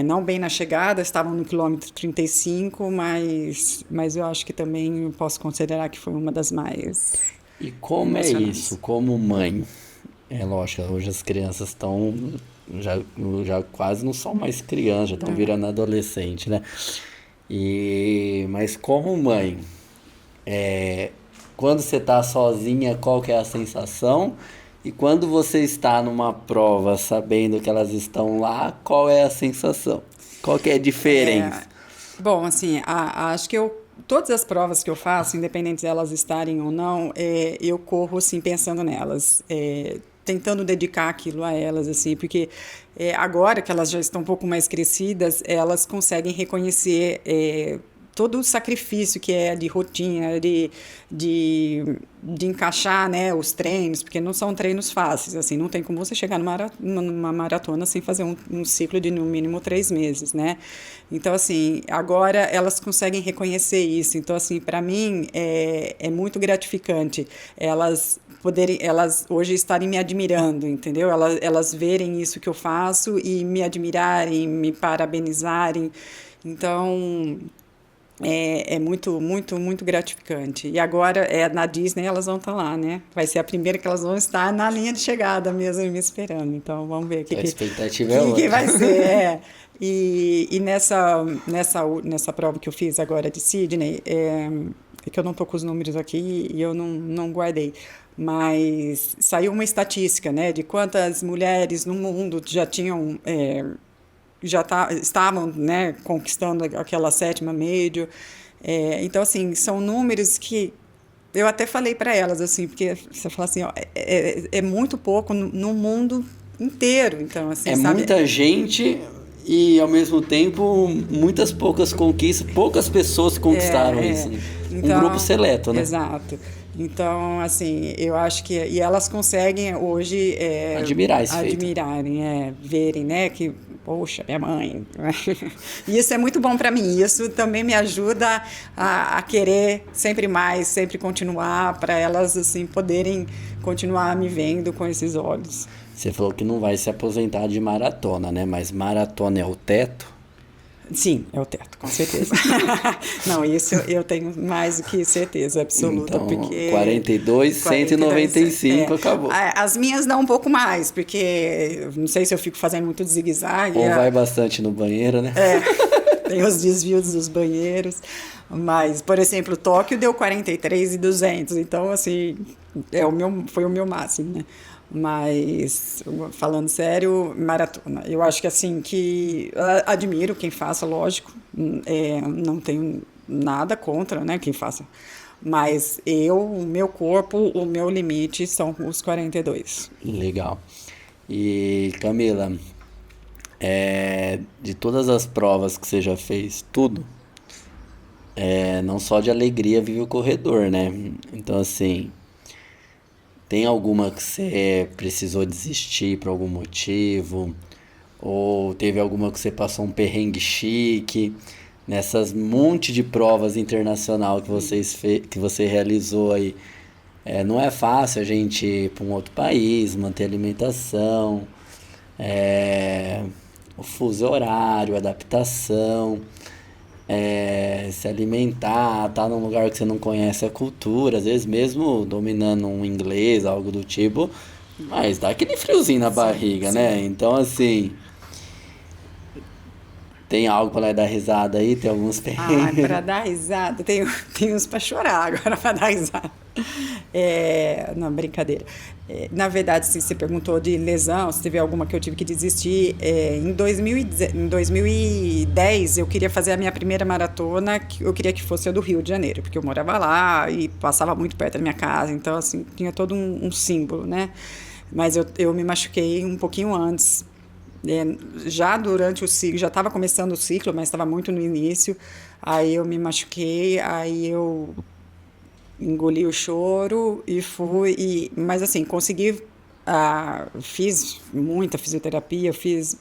Não bem na chegada, estavam no quilômetro 35, mas eu acho que também eu posso considerar que foi uma das mais E como é isso, como mãe? Lógico, hoje as crianças estão, já quase não são mais crianças, já estão virando adolescente, né? Mas como mãe, quando você está sozinha, qual que é a sensação? E quando você está numa prova, sabendo que elas estão lá, qual é a sensação? Qual que é a diferença? Bom, assim, acho que todas as provas que eu faço, independente de elas estarem ou não, eu corro, assim, pensando nelas. Tentando dedicar aquilo a elas, assim, porque agora que elas já estão um pouco mais crescidas, elas conseguem reconhecer todo o sacrifício que é de rotina, de encaixar, né, os treinos, porque não são treinos fáceis, assim, não tem como você chegar numa maratona sem fazer um ciclo de no mínimo 3 meses, né? Então, assim, agora elas conseguem reconhecer isso. Então, assim, para mim é muito gratificante elas hoje estarem me admirando, entendeu? Elas verem isso que eu faço e me admirarem, me parabenizarem. Então, é muito, muito, muito gratificante. E agora, na Disney, elas vão estar lá, né? Vai ser a primeira que elas vão estar na linha de chegada mesmo, me esperando. Então, vamos ver o que, a expectativa é outra. Que vai ser. E nessa prova que eu fiz agora de Sydney, que eu não estou com os números aqui e eu não guardei, mas saiu uma estatística, né, de quantas mulheres no mundo já tinham, estavam, né, conquistando aquela 7ª major. Então, assim, são números que eu até falei para elas, assim, porque você fala assim, ó, é muito pouco no mundo inteiro. Então, assim, sabe? Muita gente e, ao mesmo tempo, muitas poucas conquistas, poucas pessoas conquistaram isso. Então, um grupo seleto, né? Exato. Então, assim, eu acho que... E elas conseguem hoje... admirar esse feito. Admirarem, verem, né? Que, poxa, minha mãe... E isso é muito bom para mim. Isso também me ajuda a querer sempre mais, sempre continuar, para elas, assim, poderem continuar me vendo com esses olhos. Você falou que não vai se aposentar de maratona, né? Mas maratona é o teto? Sim, é o teto, com certeza. Não, isso eu tenho mais do que certeza absoluta, Então, porque... 42, 195, acabou. As minhas dão um pouco mais, porque não sei se eu fico fazendo muito zigue-zague. Ou vai bastante no banheiro, né? Tem os desvios dos banheiros. Mas, por exemplo, Tóquio deu 43.200, então, assim, foi o meu máximo, né? Mas, falando sério, maratona. Eu acho que, assim, admiro quem faça, lógico. Não tenho nada contra, né, quem faça. Mas o meu corpo, o meu limite são os 42. Legal. E, Camila, de todas as provas que você já fez, tudo, não só de alegria vive o corredor, né? Então, assim, tem alguma que você precisou desistir por algum motivo? Ou teve alguma que você passou um perrengue chique? Nessas monte de provas internacional que você realizou aí, não é fácil a gente ir para um outro país, manter alimentação, o fuso horário, adaptação, se alimentar, estar num lugar que você não conhece a cultura, às vezes mesmo dominando um inglês, algo do tipo, mas dá aquele friozinho na barriga, né? Então, assim, tem algo para dar risada aí? Tem alguns perrengues? Para dar risada, tem uns para chorar agora, para dar risada. Não, brincadeira. Na verdade, se você perguntou de lesão, se teve alguma que eu tive que desistir, em 2010 eu queria fazer a minha primeira maratona, que eu queria que fosse a do Rio de Janeiro, porque eu morava lá e passava muito perto da minha casa, então assim, tinha todo um símbolo, né? Mas eu me machuquei um pouquinho antes. Já durante o ciclo, já estava começando o ciclo, mas estava muito no início, aí eu me machuquei, aí eu engoli o choro e fui, mas assim, consegui, fiz muita fisioterapia,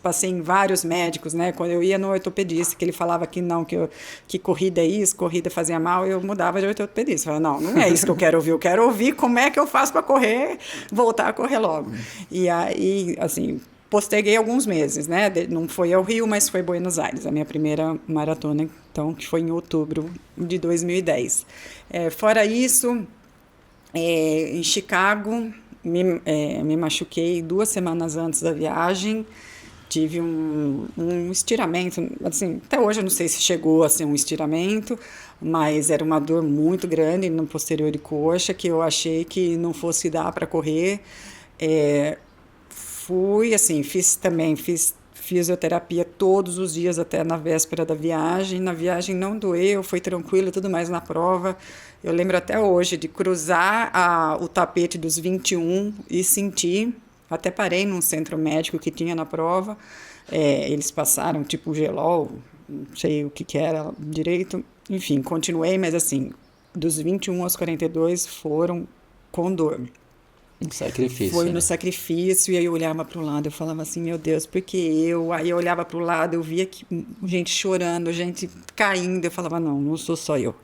passei em vários médicos, né? Quando eu ia no ortopedista, que ele falava que não, que corrida é isso, corrida fazia mal, eu mudava de ortopedista. Eu falava, não é isso que eu quero ouvir, eu quero ouvir como é que eu faço para correr, voltar a correr logo. E aí, assim, posterguei alguns meses, né? Não foi ao Rio, mas foi Buenos Aires, a minha primeira maratona, então, que foi em outubro de 2010. Fora isso, em Chicago, me machuquei 2 semanas antes da viagem, tive um estiramento, assim, até hoje eu não sei se chegou a ser um estiramento, mas era uma dor muito grande no posterior de coxa, que eu achei que não fosse dar para correr. Fui, assim, fiz fisioterapia todos os dias até na véspera da viagem. Na viagem não doeu, foi tranquilo, tudo mais na prova. Eu lembro até hoje de cruzar o tapete dos 21 e sentir. Até parei num centro médico que tinha na prova. Eles passaram tipo gelol, não sei o que era direito. Enfim, continuei, mas assim, dos 21 aos 42 foram com dor. Um sacrifício. Foi no né? sacrifício, e aí eu olhava para o lado, eu falava assim, meu Deus, por que eu? Aí eu olhava para o lado, eu via gente chorando, gente caindo, eu falava, não sou só eu.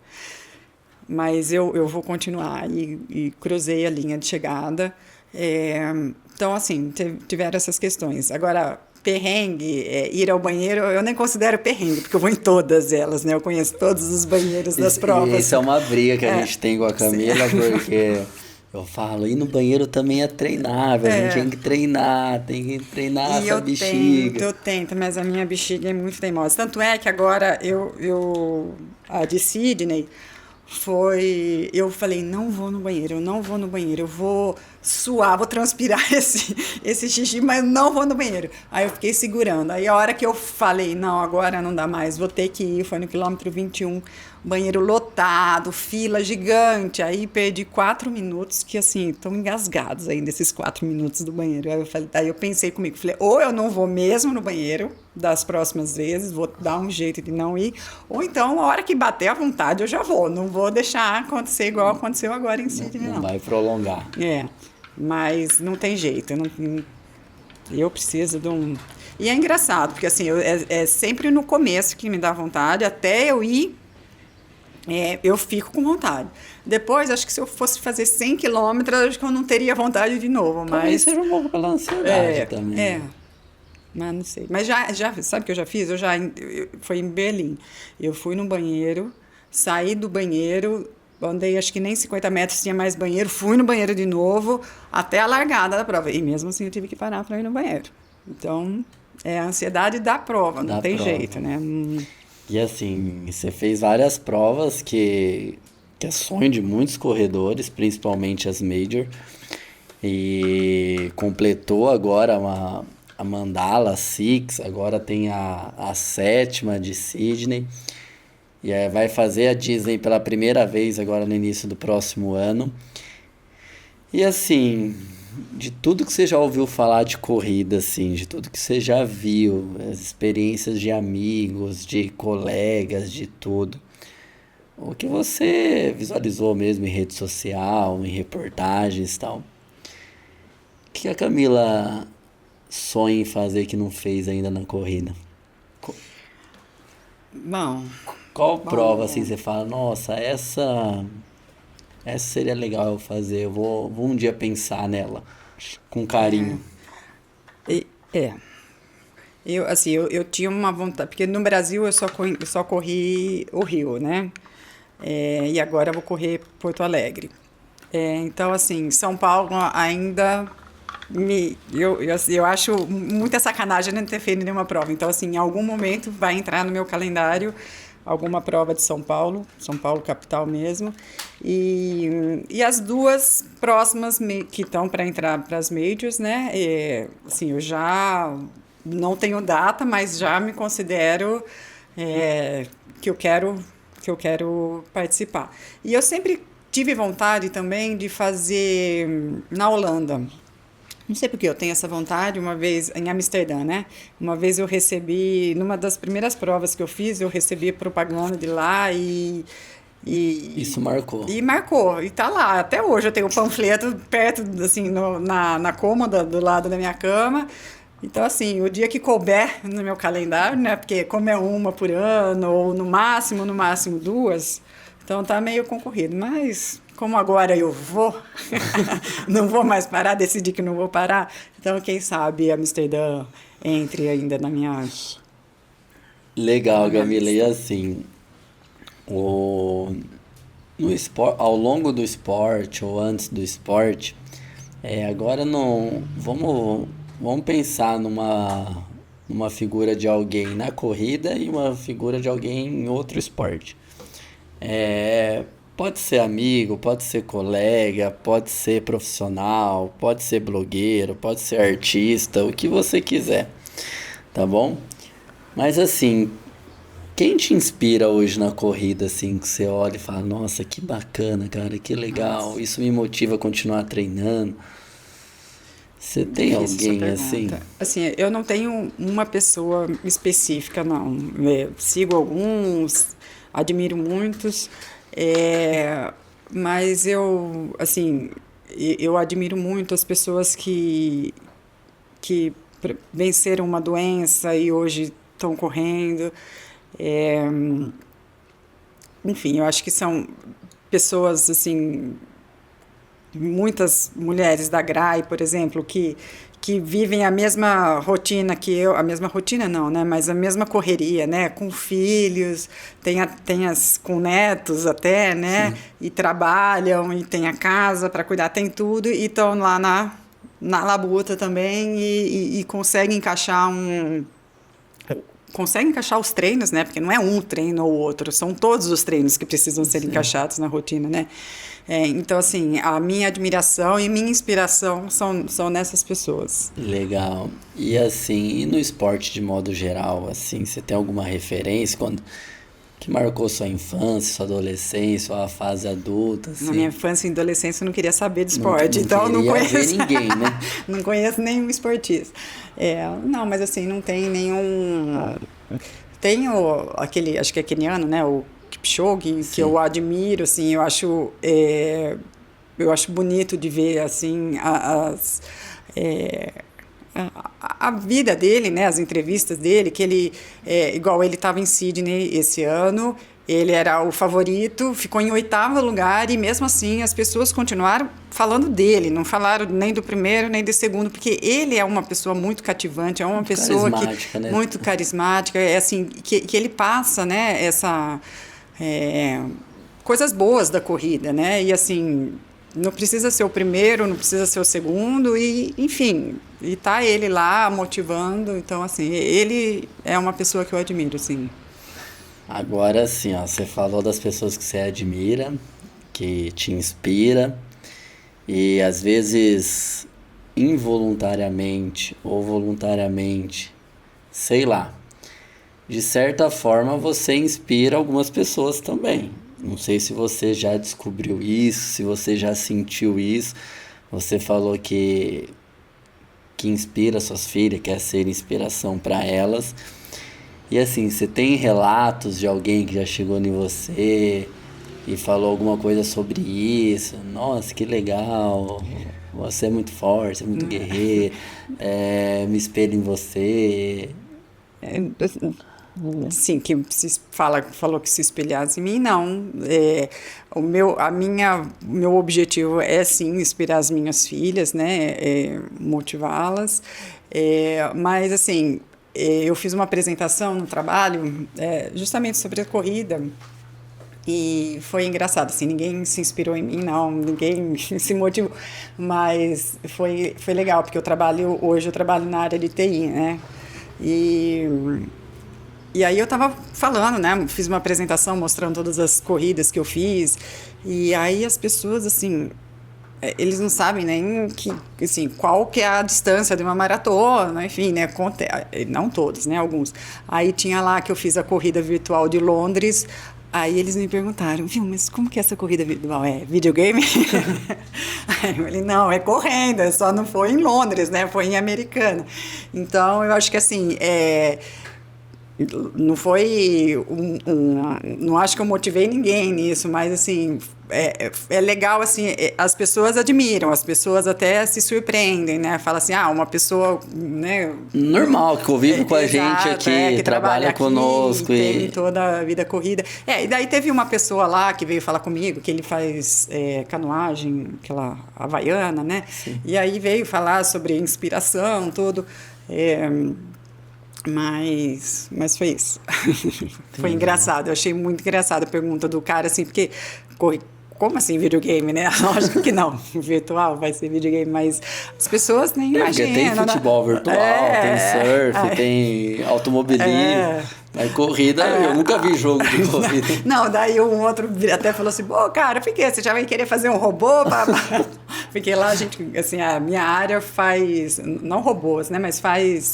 Mas eu vou continuar, e cruzei a linha de chegada. Então, assim, tiveram essas questões. Agora, perrengue, ir ao banheiro, eu nem considero perrengue, porque eu vou em todas elas, né? Eu conheço todos os banheiros das provas. Isso é uma briga que a gente tem com a Camila, porque... Eu falo, ir no banheiro também é treinável, a gente tem que treinar essa bexiga. Eu tento, mas a minha bexiga é muito teimosa. Tanto é que agora a de Sydney, eu falei, não vou no banheiro, eu vou suar, vou transpirar esse xixi, mas não vou no banheiro. Aí eu fiquei segurando. Aí a hora que eu falei, não, agora não dá mais, vou ter que ir, foi no quilômetro 21, banheiro lotado, fila gigante. Aí perdi 4 minutos, que assim, estão engasgados ainda esses 4 minutos do banheiro. Aí eu pensei comigo, falei, ou eu não vou mesmo no banheiro das próximas vezes, vou dar um jeito de não ir, ou então, a hora que bater a vontade, eu já vou. Não vou deixar acontecer igual aconteceu agora em Sydney, não vai prolongar. Mas não tem jeito, eu preciso de um... E é engraçado, porque assim, é sempre no começo que me dá vontade, até eu ir, eu fico com vontade. Depois, acho que se eu fosse fazer 100 quilômetros, acho que eu não teria vontade de novo. Talvez seja um pouco pela ansiedade também. Mas não sei. Mas sabe o que eu já fiz? Foi em Berlim. Eu fui no banheiro, saí do banheiro, andei acho que nem 50 metros tinha mais banheiro, fui no banheiro de novo, até a largada da prova. E mesmo assim eu tive que parar para ir no banheiro. Então, é a ansiedade da prova, não tem jeito, né? E assim, você fez várias provas que é sonho de muitos corredores, principalmente as Major, e completou agora a Mandala Six, agora tem a sétima de Sydney, e vai fazer a Disney pela primeira vez agora no início do próximo ano. E assim, de tudo que você já ouviu falar de corrida, assim, de tudo que você já viu, as experiências de amigos, de colegas, de tudo, o que você visualizou mesmo em rede social, em reportagens e tal, o que a Camila sonha em fazer que não fez ainda na corrida? Bom, Qual prova assim você fala, nossa, essa seria legal eu fazer, eu vou um dia pensar nela com carinho. e- é. Eu tinha uma vontade, porque no Brasil eu só corri o Rio, né? E agora eu vou correr Porto Alegre. Então, assim, São Paulo ainda eu acho muita sacanagem não ter feito nenhuma prova. Então, assim, em algum momento vai entrar no meu calendário alguma prova de São Paulo capital mesmo. E as duas próximas que estão para entrar para as majors, né? Assim, eu já não tenho data, mas já me considero é, que eu quero participar. E eu sempre tive vontade também de fazer na Holanda. Não sei porque eu tenho essa vontade, uma vez em Amsterdã, né? Uma vez eu recebi, numa das primeiras provas que eu fiz, eu recebi propaganda de lá Isso marcou. e marcou. E tá lá, até hoje eu tenho o panfleto perto, assim, na cômoda do lado da minha cama. Então, assim, o dia que couber no meu calendário, né? Porque como é uma por ano, ou no máximo duas, então tá meio concorrido. Mas como agora eu vou, não vou mais parar, decidi que não vou parar. Então, quem sabe Amsterdã entre ainda na Legal, minha Camila. E lista. assim, no esporte, ao longo do esporte ou antes do esporte, agora não. Vamos pensar numa figura de alguém na corrida e uma figura de alguém em outro esporte. Pode ser amigo, pode ser colega, pode ser profissional, pode ser blogueiro, pode ser artista, o que você quiser, tá bom? Mas assim, quem te inspira hoje na corrida, assim, que você olha e fala, nossa, que bacana, cara, que legal, Nossa, isso me motiva a continuar treinando. Você tem difícil essa alguém assim? pergunta. Assim, eu não tenho uma pessoa específica, não. Sigo alguns, admiro muitos, é, mas assim, eu admiro muito as pessoas que venceram uma doença e hoje estão correndo. É, enfim, eu acho que são pessoas, assim, muitas mulheres da GRAI, por exemplo, que vivem a mesma rotina que eu, a mesma rotina não, né, mas a mesma correria, né, com filhos, com netos até, né, Sim. e trabalham, e tem a casa para cuidar, tem tudo, e estão lá na labuta também e consegue encaixar os treinos, né? Porque não é um treino ou outro, são todos os treinos que precisam ser Sim. encaixados na rotina, né? Então, assim, a minha admiração e minha inspiração são nessas pessoas. Legal. E assim, e no esporte de modo geral, assim, você tem alguma referência que marcou sua infância, sua adolescência, sua fase adulta, Na minha assim? infância e adolescência eu não queria saber de Não, esporte, não então eu não queria ver conheço, ninguém, né? não conheço nenhum esportista. Não, mas assim, não tem nenhum. Tem acho que é keniano, né? O Kipchoge, que Sim. eu admiro, assim, eu acho bonito de ver, assim, é, a vida dele, né? As entrevistas dele, igual ele estava em Sydney esse ano, Ele era o favorito, ficou em 8º lugar e mesmo assim as pessoas continuaram falando dele, não falaram nem do primeiro nem do segundo, porque ele é uma pessoa muito cativante, é uma pessoa que, né? muito carismática, é assim, que ele passa, né, coisas boas da corrida, né? E assim, não precisa ser o primeiro, não precisa ser o segundo, e enfim, e tá ele lá motivando, então assim, ele é uma pessoa que eu admiro, assim. Agora sim, ó, você falou das pessoas que você admira, que te inspira, e às vezes involuntariamente ou voluntariamente, sei lá, de certa forma você inspira algumas pessoas também. Não sei se você já descobriu isso, se você já sentiu isso. Você falou que inspira suas filhas, quer ser inspiração para elas. E assim, você tem relatos de alguém que já chegou em você e falou alguma coisa sobre isso? Nossa, que legal! Você é muito forte, é muito guerreiro, me espelho em você. Sim, que falou que se espelhasse em mim, não. Meu objetivo é sim inspirar as minhas filhas, né? Motivá-las. Mas assim, eu fiz uma apresentação no trabalho, justamente sobre a corrida. E foi engraçado, assim, ninguém se inspirou em mim, não, ninguém se motivou, mas foi legal, porque hoje eu trabalho na área de TI, né? E aí eu tava falando, né? Fiz uma apresentação mostrando todas as corridas que eu fiz. E aí as pessoas, assim, eles não sabem nem assim, qual que é a distância de uma maratona, enfim, né? Não todos, né? Alguns. Aí tinha lá que eu fiz a corrida virtual de Londres. Aí eles me perguntaram, viu, mas como que é essa corrida virtual? É videogame? Aí eu falei, não, é correndo, só não foi em Londres, né? Foi em Americana. Então, eu acho que assim, não foi não acho que eu motivei ninguém nisso, mas assim é legal, assim, as pessoas admiram, as pessoas até se surpreendem, né? Fala assim, uma pessoa, né, normal, que convive com a gente aqui, que trabalha conosco tem toda a vida corrida. E daí teve uma pessoa lá que veio falar comigo, que ele faz canoagem, aquela havaiana, né? Sim. E aí veio falar sobre inspiração, tudo. Mas foi isso. Foi engraçado, eu achei muito engraçado a pergunta do cara, assim, porque como assim videogame, né? Lógico que não, virtual vai ser videogame, mas as pessoas nem imaginam. Tem futebol virtual, tem surf, tem automobilismo, mas corrida, eu nunca vi jogo de corrida. Não, daí um outro até falou assim, pô, cara, por quê? Você já vai querer fazer um robô? Porque lá a gente, assim, a minha área faz, não robôs, né, mas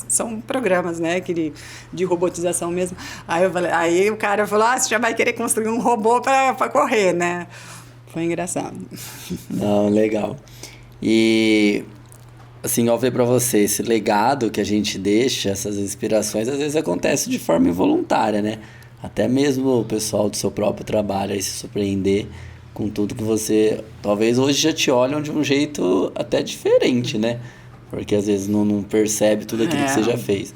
são programas, né, de robotização mesmo. Aí o cara falou, você já vai querer construir um robô para correr, né? Foi engraçado. Não, legal. E, assim, ao ver para você, esse legado que a gente deixa, essas inspirações, às vezes acontece de forma involuntária, né? Até mesmo o pessoal do seu próprio trabalho aí se surpreender com tudo que você... Talvez hoje já te olham de um jeito até diferente, né? Porque às vezes não percebe tudo aquilo que você já fez.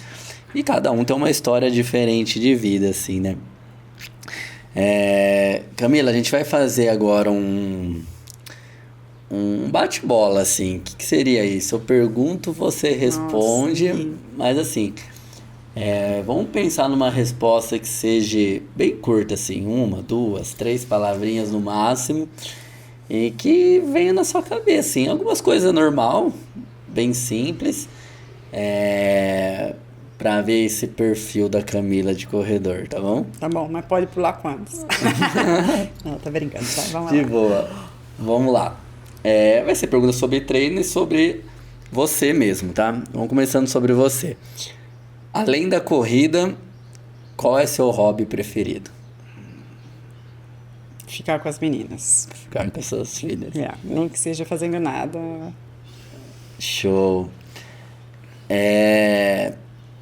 E cada um tem uma história diferente de vida, assim, né? Camila, a gente vai fazer agora um bate-bola, assim. O que seria isso? Eu pergunto, você responde. Nossa, mas assim, vamos pensar numa resposta que seja bem curta, assim, 1, 2, 3 palavrinhas no máximo, e que venha na sua cabeça, assim, algumas coisas normal, bem simples, pra ver esse perfil da Camila de corredor, tá bom? Tá bom, mas pode pular quantos? Não, tá brincando, tá? Vamos lá. De boa. Vamos lá. Vai ser pergunta sobre treino e sobre você mesmo, tá? Vamos começando sobre você. Além da corrida, qual é seu hobby preferido? Ficar com as meninas. Ficar com suas filhas. Nem que seja fazendo nada. Show.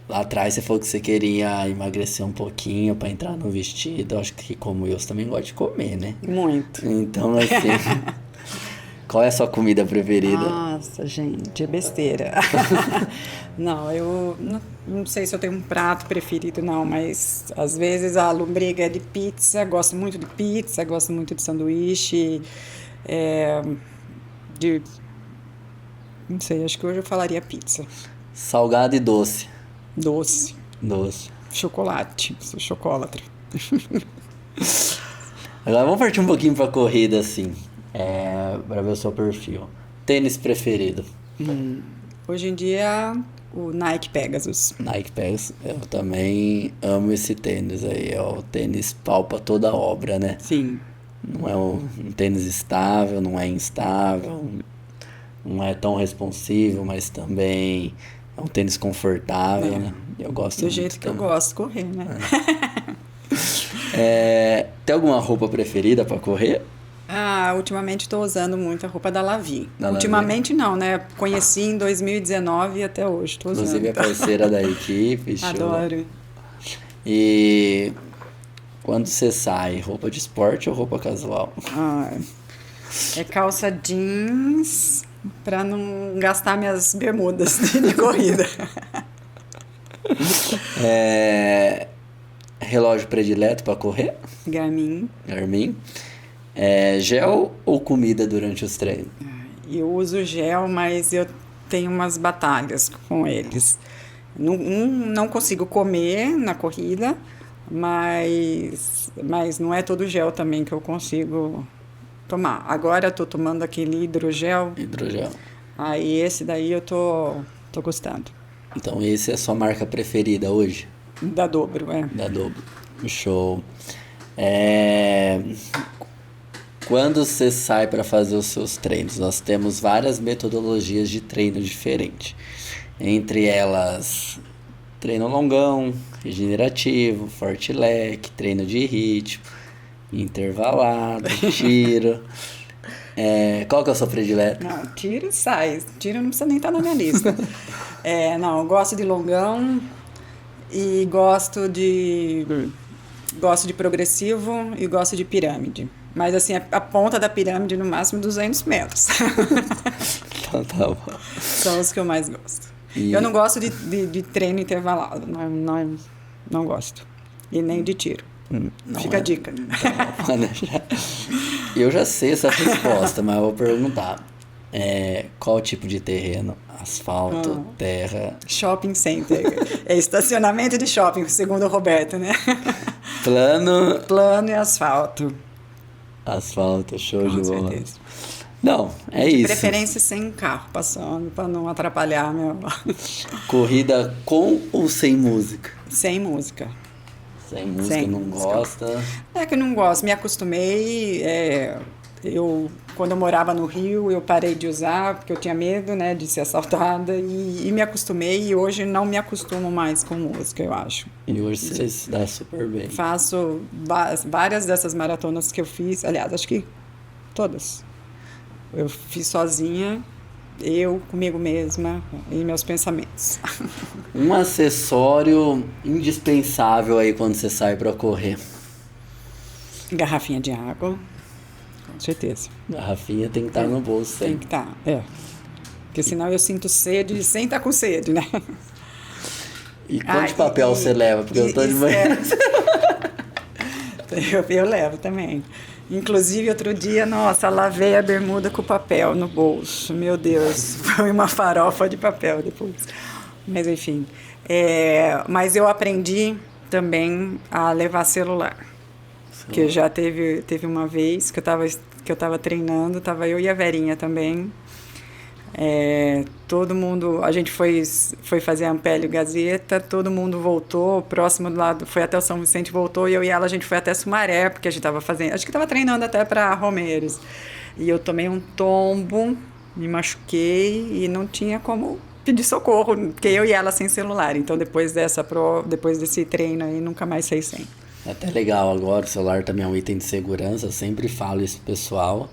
Lá atrás você falou que você queria emagrecer um pouquinho para entrar no vestido. Acho que como eu, você também gosta de comer, né? Muito. Então, assim, qual é a sua comida preferida? Nossa, gente, é besteira. Não, eu não sei se eu tenho um prato preferido, não, mas às vezes a lombriga é de pizza, gosto muito de pizza, gosto muito de sanduíche, é, de... Não sei, acho que hoje eu falaria pizza. Salgado e doce. Doce, Doce. chocolate, sou chocolatra. Agora vamos partir um pouquinho pra corrida, assim. Pra ver o seu perfil. Tênis preferido? Hoje em dia, o Nike Pegasus. Nike Pegasus. Eu também amo esse tênis aí. É o tênis pau pra toda obra, né? Sim. Não é um tênis estável, não é instável, não é tão responsivo, mas também é um tênis confortável, né? Eu gosto Do muito jeito que eu também. gosto de correr, né? Tem alguma roupa preferida pra correr? Ah, ultimamente estou usando muito a roupa da Lavi. Da Lavi. Ultimamente não, né? Conheci em 2019 e até hoje estou usando. Inclusive é parceira da equipe, show. Adoro. E quando você sai, roupa de esporte ou roupa casual? Ah, é calça jeans para não gastar minhas bermudas de corrida. Relógio predileto pra correr? Garmin. Garmin. Gel ou comida durante os treinos? Eu uso gel, mas eu tenho umas batalhas com eles. Não consigo comer na corrida, mas não é todo gel também que eu consigo tomar. Agora eu tô tomando aquele hidrogel. Hidrogel. Aí esse daí eu tô gostando. Então esse é a sua marca preferida hoje? Da Dobro, é. Da Dobro. Show. Quando você sai para fazer os seus treinos, nós temos várias metodologias de treino diferentes. Entre elas, treino longão, regenerativo, forte leque, treino de ritmo, intervalado, tiro. Qual que é o seu predileto? Não, tiro sai. Tiro não precisa nem estar na minha lista. Não, eu gosto de longão e gosto de progressivo e gosto de pirâmide. Mas assim, a ponta da pirâmide no máximo 200 metros. Então tá bom. São os que eu mais gosto. Eu não gosto de treino intervalado. Não gosto. E nem de tiro. Fica a dica. Eu já sei essa resposta, mas eu vou perguntar. Qual tipo de terreno? Asfalto, terra? Shopping center. É estacionamento de shopping, segundo o Roberto, né? Plano. Plano e asfalto. Asfalto, show de bola. Certeza. Não, é De isso. preferência sem carro passando, para não atrapalhar meu. Corrida com ou sem música? Sem música. Sem música, Sem não música. gosta. É que eu não gosto, me acostumei. Quando eu morava no Rio, eu parei de usar, porque eu tinha medo, né, de ser assaltada, e me acostumei, e hoje não me acostumo mais com música, eu acho. E hoje você se dá super bem. Faço várias dessas maratonas que eu fiz, aliás, acho que todas. Eu fiz sozinha, eu comigo mesma e meus pensamentos. Um acessório indispensável aí quando você sai pra correr. Garrafinha de água, com certeza. Garrafinha tem que estar no bolso Tem sempre. que estar, Porque senão eu sinto sede sem estar com sede, né? E quanto de papel você leva? Porque eu tô de manhã. Eu levo também. Inclusive, outro dia, nossa, lavei a bermuda com papel no bolso. Meu Deus, foi uma farofa de papel depois. Mas, enfim. Mas eu aprendi também a levar celular. Porque já teve uma vez que eu tava treinando, tava eu e a Verinha também. Todo mundo, a gente foi fazer a Ampélio Gazeta, todo mundo voltou, o próximo do lado foi até o São Vicente, voltou, e eu e ela, a gente foi até Sumaré, porque a gente estava fazendo, acho que estava treinando até para Romeiros. E eu tomei um tombo, me machuquei e não tinha como pedir socorro, porque eu e ela sem celular. Então depois desse treino aí, nunca mais saí sem. É até legal agora, o celular também é um item de segurança, eu sempre falo isso pro pessoal.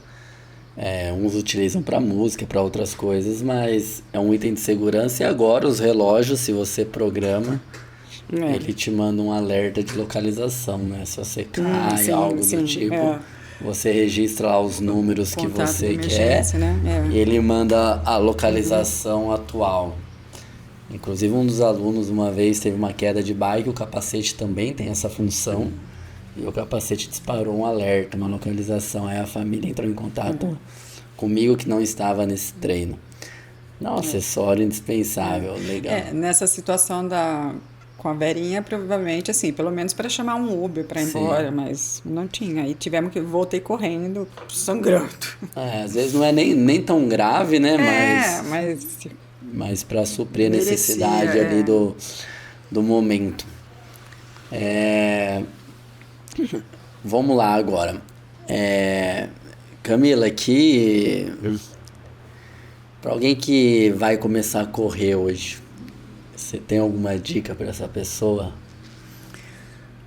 Uns utilizam para música, para outras coisas, mas é um item de segurança. E agora os relógios, se você programa, ele te manda um alerta de localização, né? Se você cai, sim, algo sim, do tipo, Você registra lá os números que Contato de você quer emergência, né? e ele manda a localização atual. Inclusive, um dos alunos uma vez teve uma queda de bike, o capacete também tem essa função. E o capacete disparou um alerta, uma localização. Aí a família entrou em contato comigo que não estava nesse treino. Não, acessório indispensável, legal. Nessa situação com a Verinha, provavelmente, assim, pelo menos para chamar um Uber para ir Sim. embora, mas não tinha. Aí voltei correndo, sangrando. Às vezes não é nem tão grave, né? Mas para suprir a merecia, necessidade ali do momento. Vamos lá agora. Camila, aqui, para alguém que vai começar a correr hoje, você tem alguma dica para essa pessoa?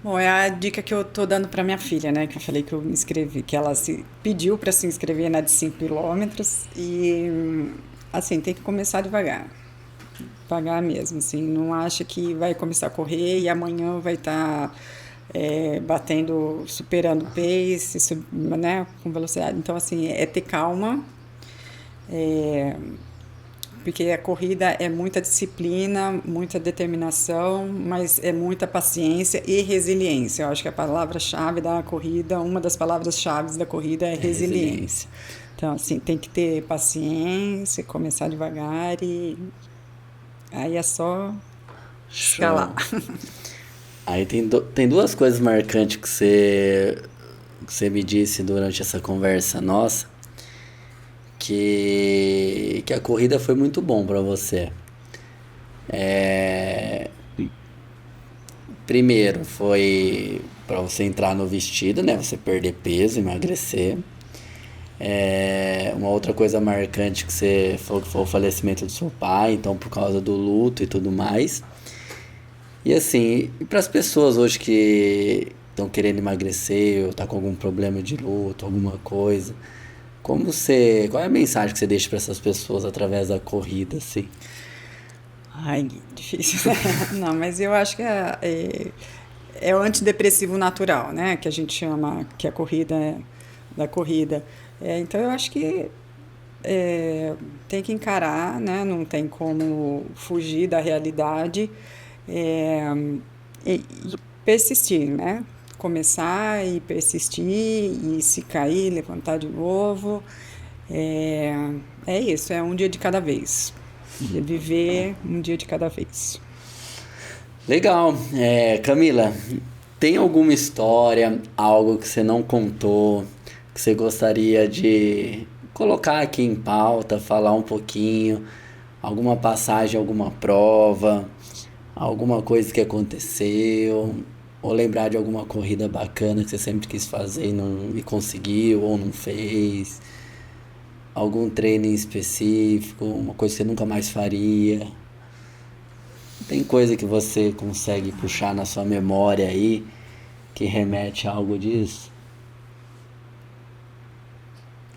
Bom, é a dica que eu tô dando para minha filha, né? Que eu falei que eu me inscrevi, que ela se pediu para se inscrever na de 5 quilômetros e, assim, tem que começar devagar. Devagar mesmo, assim. Não acha que vai começar a correr e amanhã vai estar batendo, superando o pace, né? Com velocidade. Então, assim, é ter calma. Porque a corrida é muita disciplina, muita determinação, mas é muita paciência e resiliência. Eu acho que a palavra-chave da corrida, uma das palavras-chave da corrida é resiliência. Então, assim, tem que ter paciência, começar devagar e aí é só escalar. Aí tem duas coisas marcantes que você me disse durante essa conversa nossa, que a corrida foi muito bom para você. Primeiro, foi para você entrar no vestido, né? Você perder peso, emagrecer. Uma outra coisa marcante que você falou que foi o falecimento do seu pai, então por causa do luto e tudo mais. E assim, e para as pessoas hoje que estão querendo emagrecer ou tá com algum problema de luto, alguma coisa, qual é a mensagem que você deixa para essas pessoas através da corrida, assim? Ai, difícil. Não, mas eu acho que é o antidepressivo natural, né? Que a gente chama, que a corrida é da corrida. Então eu acho que tem que encarar, né? Não tem como fugir da realidade e persistir, né? Começar e persistir e se cair, levantar de novo. É isso, é um dia de cada vez. Viver um dia de cada vez. Legal. Camila, tem alguma história, algo que você não contou, que você gostaria de colocar aqui em pauta, falar um pouquinho, alguma passagem, alguma prova, alguma coisa que aconteceu, ou lembrar de alguma corrida bacana que você sempre quis fazer e conseguiu ou não fez, algum treino em específico, uma coisa que você nunca mais faria? Tem coisa que você consegue puxar na sua memória aí que remete a algo disso?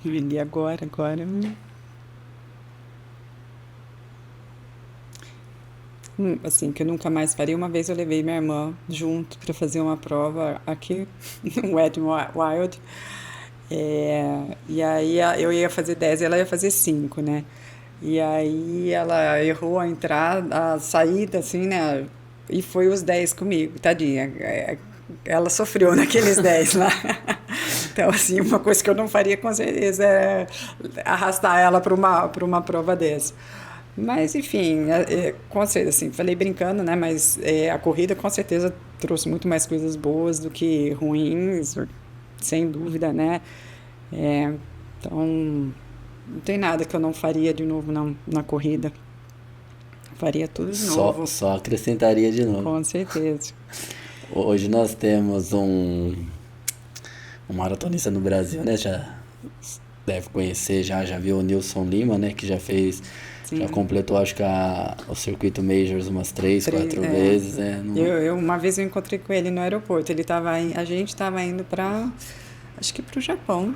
E agora. Assim, que eu nunca mais faria. Uma vez eu levei minha irmã junto para fazer uma prova aqui no Wet n Wild. E aí eu ia fazer 10 e ela ia fazer 5, né? E aí ela errou a entrada, a saída, assim, né? E foi os 10 comigo, tadinha. Ela sofreu naqueles 10 lá. Então, assim, uma coisa que eu não faria com certeza é arrastar ela para uma prova dessa. Mas, enfim, com certeza, assim, falei brincando, né? Mas a corrida com certeza trouxe muito mais coisas boas do que ruins, sem dúvida, né? Então, não tem nada que eu não faria de novo na corrida. Faria tudo de novo. Só acrescentaria de novo. Com certeza. Hoje nós temos um maratonista no Brasil, né? Já deve conhecer, já viu o Nilson Lima, né? Que já fez... Sim. Já completou, acho que o circuito Majors umas 4 vezes. Uma vez eu encontrei com ele no aeroporto. A gente estava indo para, acho que para o Japão.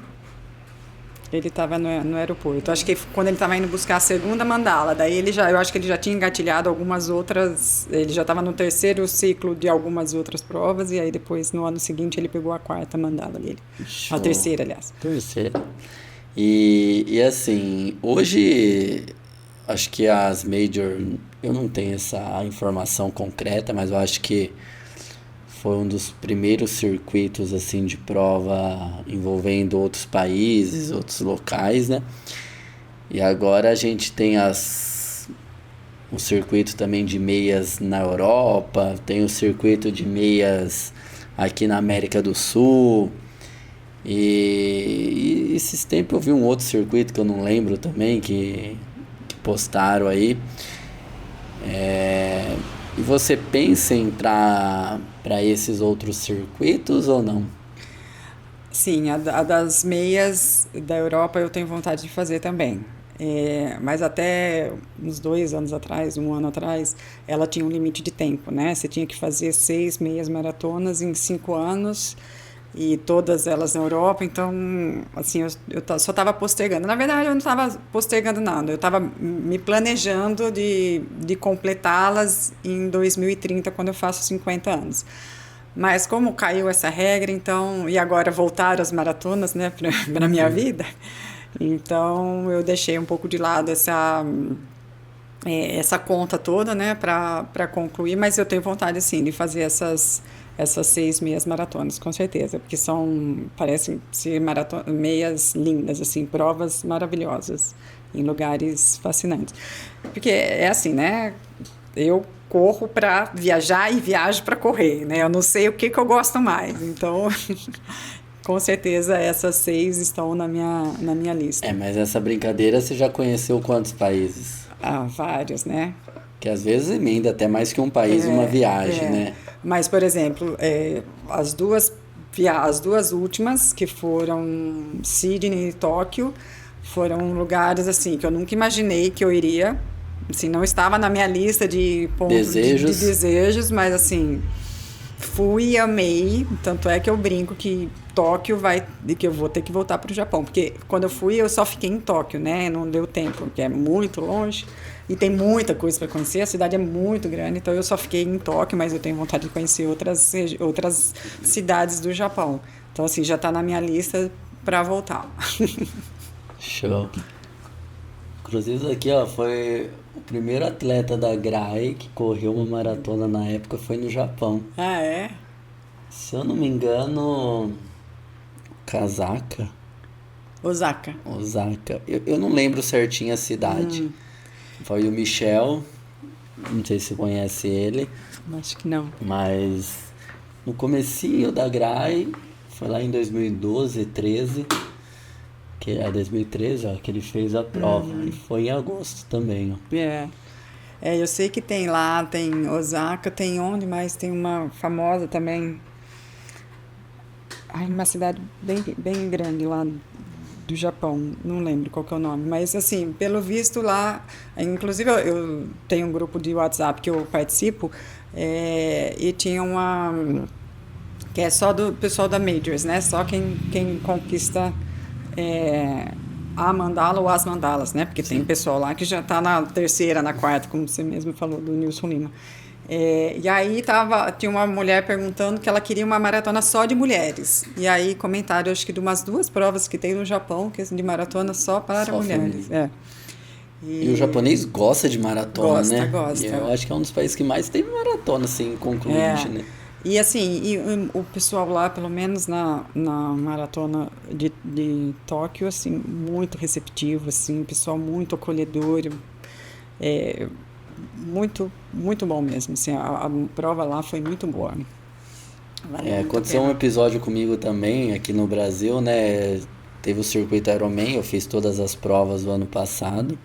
Ele estava no aeroporto. Acho que quando ele estava indo buscar a segunda mandala, daí eu acho que ele já tinha engatilhado algumas outras, ele já estava no terceiro ciclo de algumas outras provas, e aí depois, no ano seguinte, ele pegou a quarta mandala dele. A Show. terceira, aliás. Terceira. E assim, hoje acho que as major, eu não tenho essa informação concreta, mas eu acho que foi um dos primeiros circuitos assim de prova envolvendo outros países, outros locais, né? E agora a gente tem o circuito também de meias na Europa, tem o circuito de meias aqui na América do Sul. E esses tempos eu vi um outro circuito que eu não lembro também, que postaram aí. E você pensa em entrar para esses outros circuitos ou não? Sim, a das meias da Europa eu tenho vontade de fazer também. Mas até uns 2 anos atrás, um ano atrás, ela tinha um limite de tempo, né? Você tinha que fazer 6 meias maratonas em 5 anos e todas elas na Europa. Então, assim, só estava postergando. Na verdade, eu não estava postergando nada. Eu estava me planejando de completá-las em 2030, quando eu faço 50 anos. Mas como caiu essa regra, então, e agora voltaram as maratonas, né, para minha vida, então eu deixei um pouco de lado essa conta toda, né, para concluir, mas eu tenho vontade, sim, de fazer essas 6 meias maratonas, com certeza, porque parecem ser meias lindas, assim, provas maravilhosas, em lugares fascinantes. Porque é assim, né, eu corro para viajar e viajo para correr, né? Eu não sei o que eu gosto mais, então com certeza essas 6 estão na minha lista. Mas essa brincadeira você já conheceu quantos países? Vários, né? Que às vezes emenda até mais que um país uma viagem, né? Mas, por exemplo, as duas últimas, que foram Sydney e Tóquio, foram lugares assim que eu nunca imaginei que eu iria. Assim, não estava na minha lista de pontos de desejos, mas assim, fui e amei. Tanto é que eu brinco que que eu vou ter que voltar para o Japão, porque quando eu fui eu só fiquei em Tóquio, né? Não deu tempo, porque é muito longe e tem muita coisa para conhecer. A cidade é muito grande, então eu só fiquei em Tóquio, mas eu tenho vontade de conhecer outras cidades do Japão. Então, assim, já está na minha lista para voltar. Show. Inclusive aqui, ó, foi o primeiro atleta da GRAI que correu uma maratona na época, foi no Japão. Ah, é? Se eu não me engano, Osaka. Eu não lembro certinho a cidade. Foi o Michel, não sei se você conhece ele. Acho que não. Mas no comecinho da GRAI, foi lá em 2012, 13, que é 2013, ó, que ele fez a prova. E foi em agosto também, ó. Eu sei que tem lá, tem Osaka, tem onde mais? Tem uma famosa também. Uma cidade bem, bem grande lá do Japão, não lembro qual que é o nome, mas assim, pelo visto lá, inclusive eu tenho um grupo de WhatsApp que eu participo, e tinha que é só do pessoal da Majors, né? Só quem conquista a mandala ou as mandalas, né? Porque tem pessoal lá que já está na terceira, na quarta, como você mesmo falou, do Nilson Lima. E aí tinha uma mulher perguntando que ela queria uma maratona só de mulheres. E aí comentaram, acho que de umas 2 provas que tem no Japão, que é de maratona só para mulheres. E o japonês gosta de maratona, né? Gosta. E eu acho que é um dos países que mais tem maratona, assim, concluinte, né? E assim, o pessoal lá, pelo menos na maratona de Tóquio, assim, muito receptivo, assim, pessoal muito acolhedor, muito, muito bom mesmo, assim, a prova lá foi muito boa. Aconteceu um episódio comigo também, aqui no Brasil, né? Teve o circuito Ironman, eu fiz todas as provas do ano passado.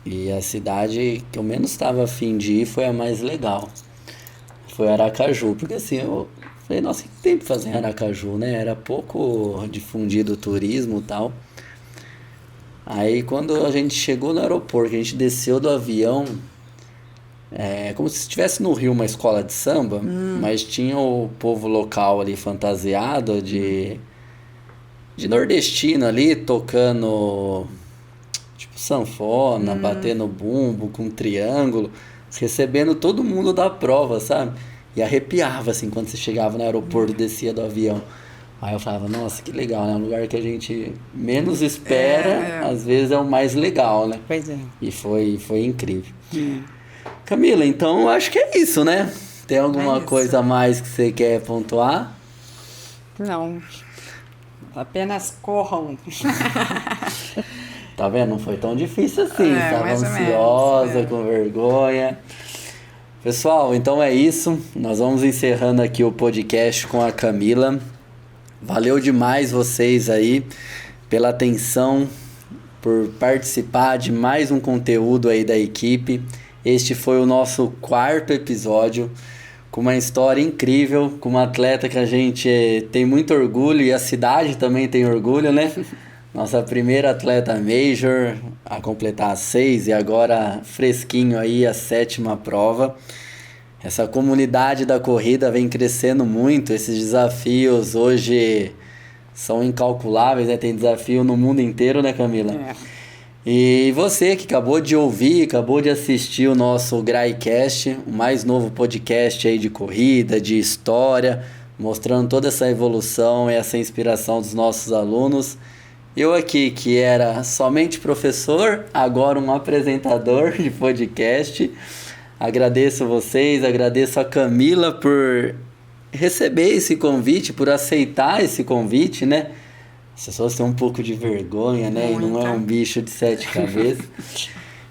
E a cidade que eu menos estava afim de ir foi a mais legal. Foi Aracaju, porque assim, eu falei, nossa, o que tem pra fazer em Aracaju, né? Era pouco difundido o turismo e tal. Aí quando a gente chegou no aeroporto, a gente desceu do avião, como se estivesse no Rio uma escola de samba, mas tinha o povo local ali fantasiado de nordestino ali, tocando tipo sanfona, batendo bumbo com triângulo, recebendo todo mundo da prova, sabe? E arrepiava, assim, quando você chegava no aeroporto e descia do avião. Aí eu falava, nossa, que legal, né? Um lugar que a gente menos espera, às vezes é o mais legal, né? Pois é. E foi incrível. Camila, então eu acho que é isso, né? Tem alguma coisa a mais que você quer pontuar? Não, apenas corram. Tá vendo? Não foi tão difícil assim. Estava mais ou ansiosa, menos, com vergonha. Pessoal, então é isso. Nós vamos encerrando aqui o podcast com a Camila. Valeu demais vocês aí pela atenção, por participar de mais um conteúdo aí da equipe. Este foi o nosso 4º episódio, com uma história incrível, com uma atleta que a gente tem muito orgulho e a cidade também tem orgulho, né? Nossa primeira atleta major a completar 6 e agora fresquinho aí a 7ª prova. Essa comunidade da corrida vem crescendo muito, esses desafios hoje são incalculáveis, né? Tem desafio no mundo inteiro, né, Camila? E você que acabou de ouvir, acabou de assistir o nosso GRAICast, o mais novo podcast aí de corrida, de história, mostrando toda essa evolução e essa inspiração dos nossos alunos. Eu aqui, que era somente professor, agora um apresentador de podcast. Agradeço vocês, agradeço a Camila por receber esse convite, por aceitar esse convite, né? As pessoas têm um pouco de vergonha, né? E não é um bicho de 7 cabeças.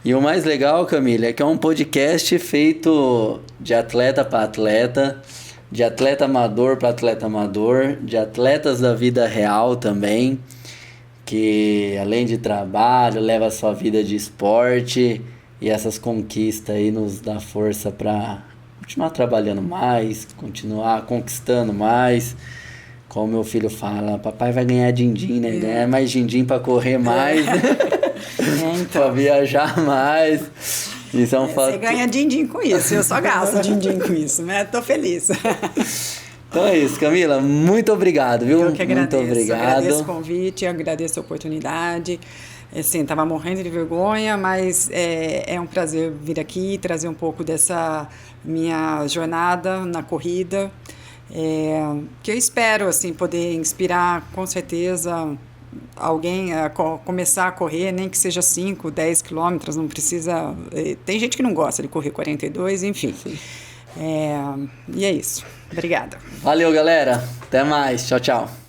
E o mais legal, Camila, é que é um podcast feito de atleta para atleta, de atleta amador para atleta amador, de atletas da vida real também, que além de trabalho, leva a sua vida de esporte. E essas conquistas aí nos dá força para continuar trabalhando mais, continuar conquistando mais. Como meu filho fala, papai vai ganhar din-din, né? Ganhar mais din-din para correr mais, então. Para viajar mais. Isso é um fato. Você ganha din-din com isso, eu só gasto din-din com isso, né? Tô feliz. Então é isso, Camila. Muito obrigado, viu? Eu que agradeço. Muito obrigado. Agradeço o convite, agradeço a oportunidade. Assim, estava morrendo de vergonha, mas é um prazer vir aqui e trazer um pouco dessa minha jornada na corrida, que eu espero assim, poder inspirar, com certeza, alguém a começar a correr, nem que seja 5, 10 quilômetros, não precisa... Tem gente que não gosta de correr 42, enfim. E é isso. Obrigada. Valeu, galera. Até mais. Tchau, tchau.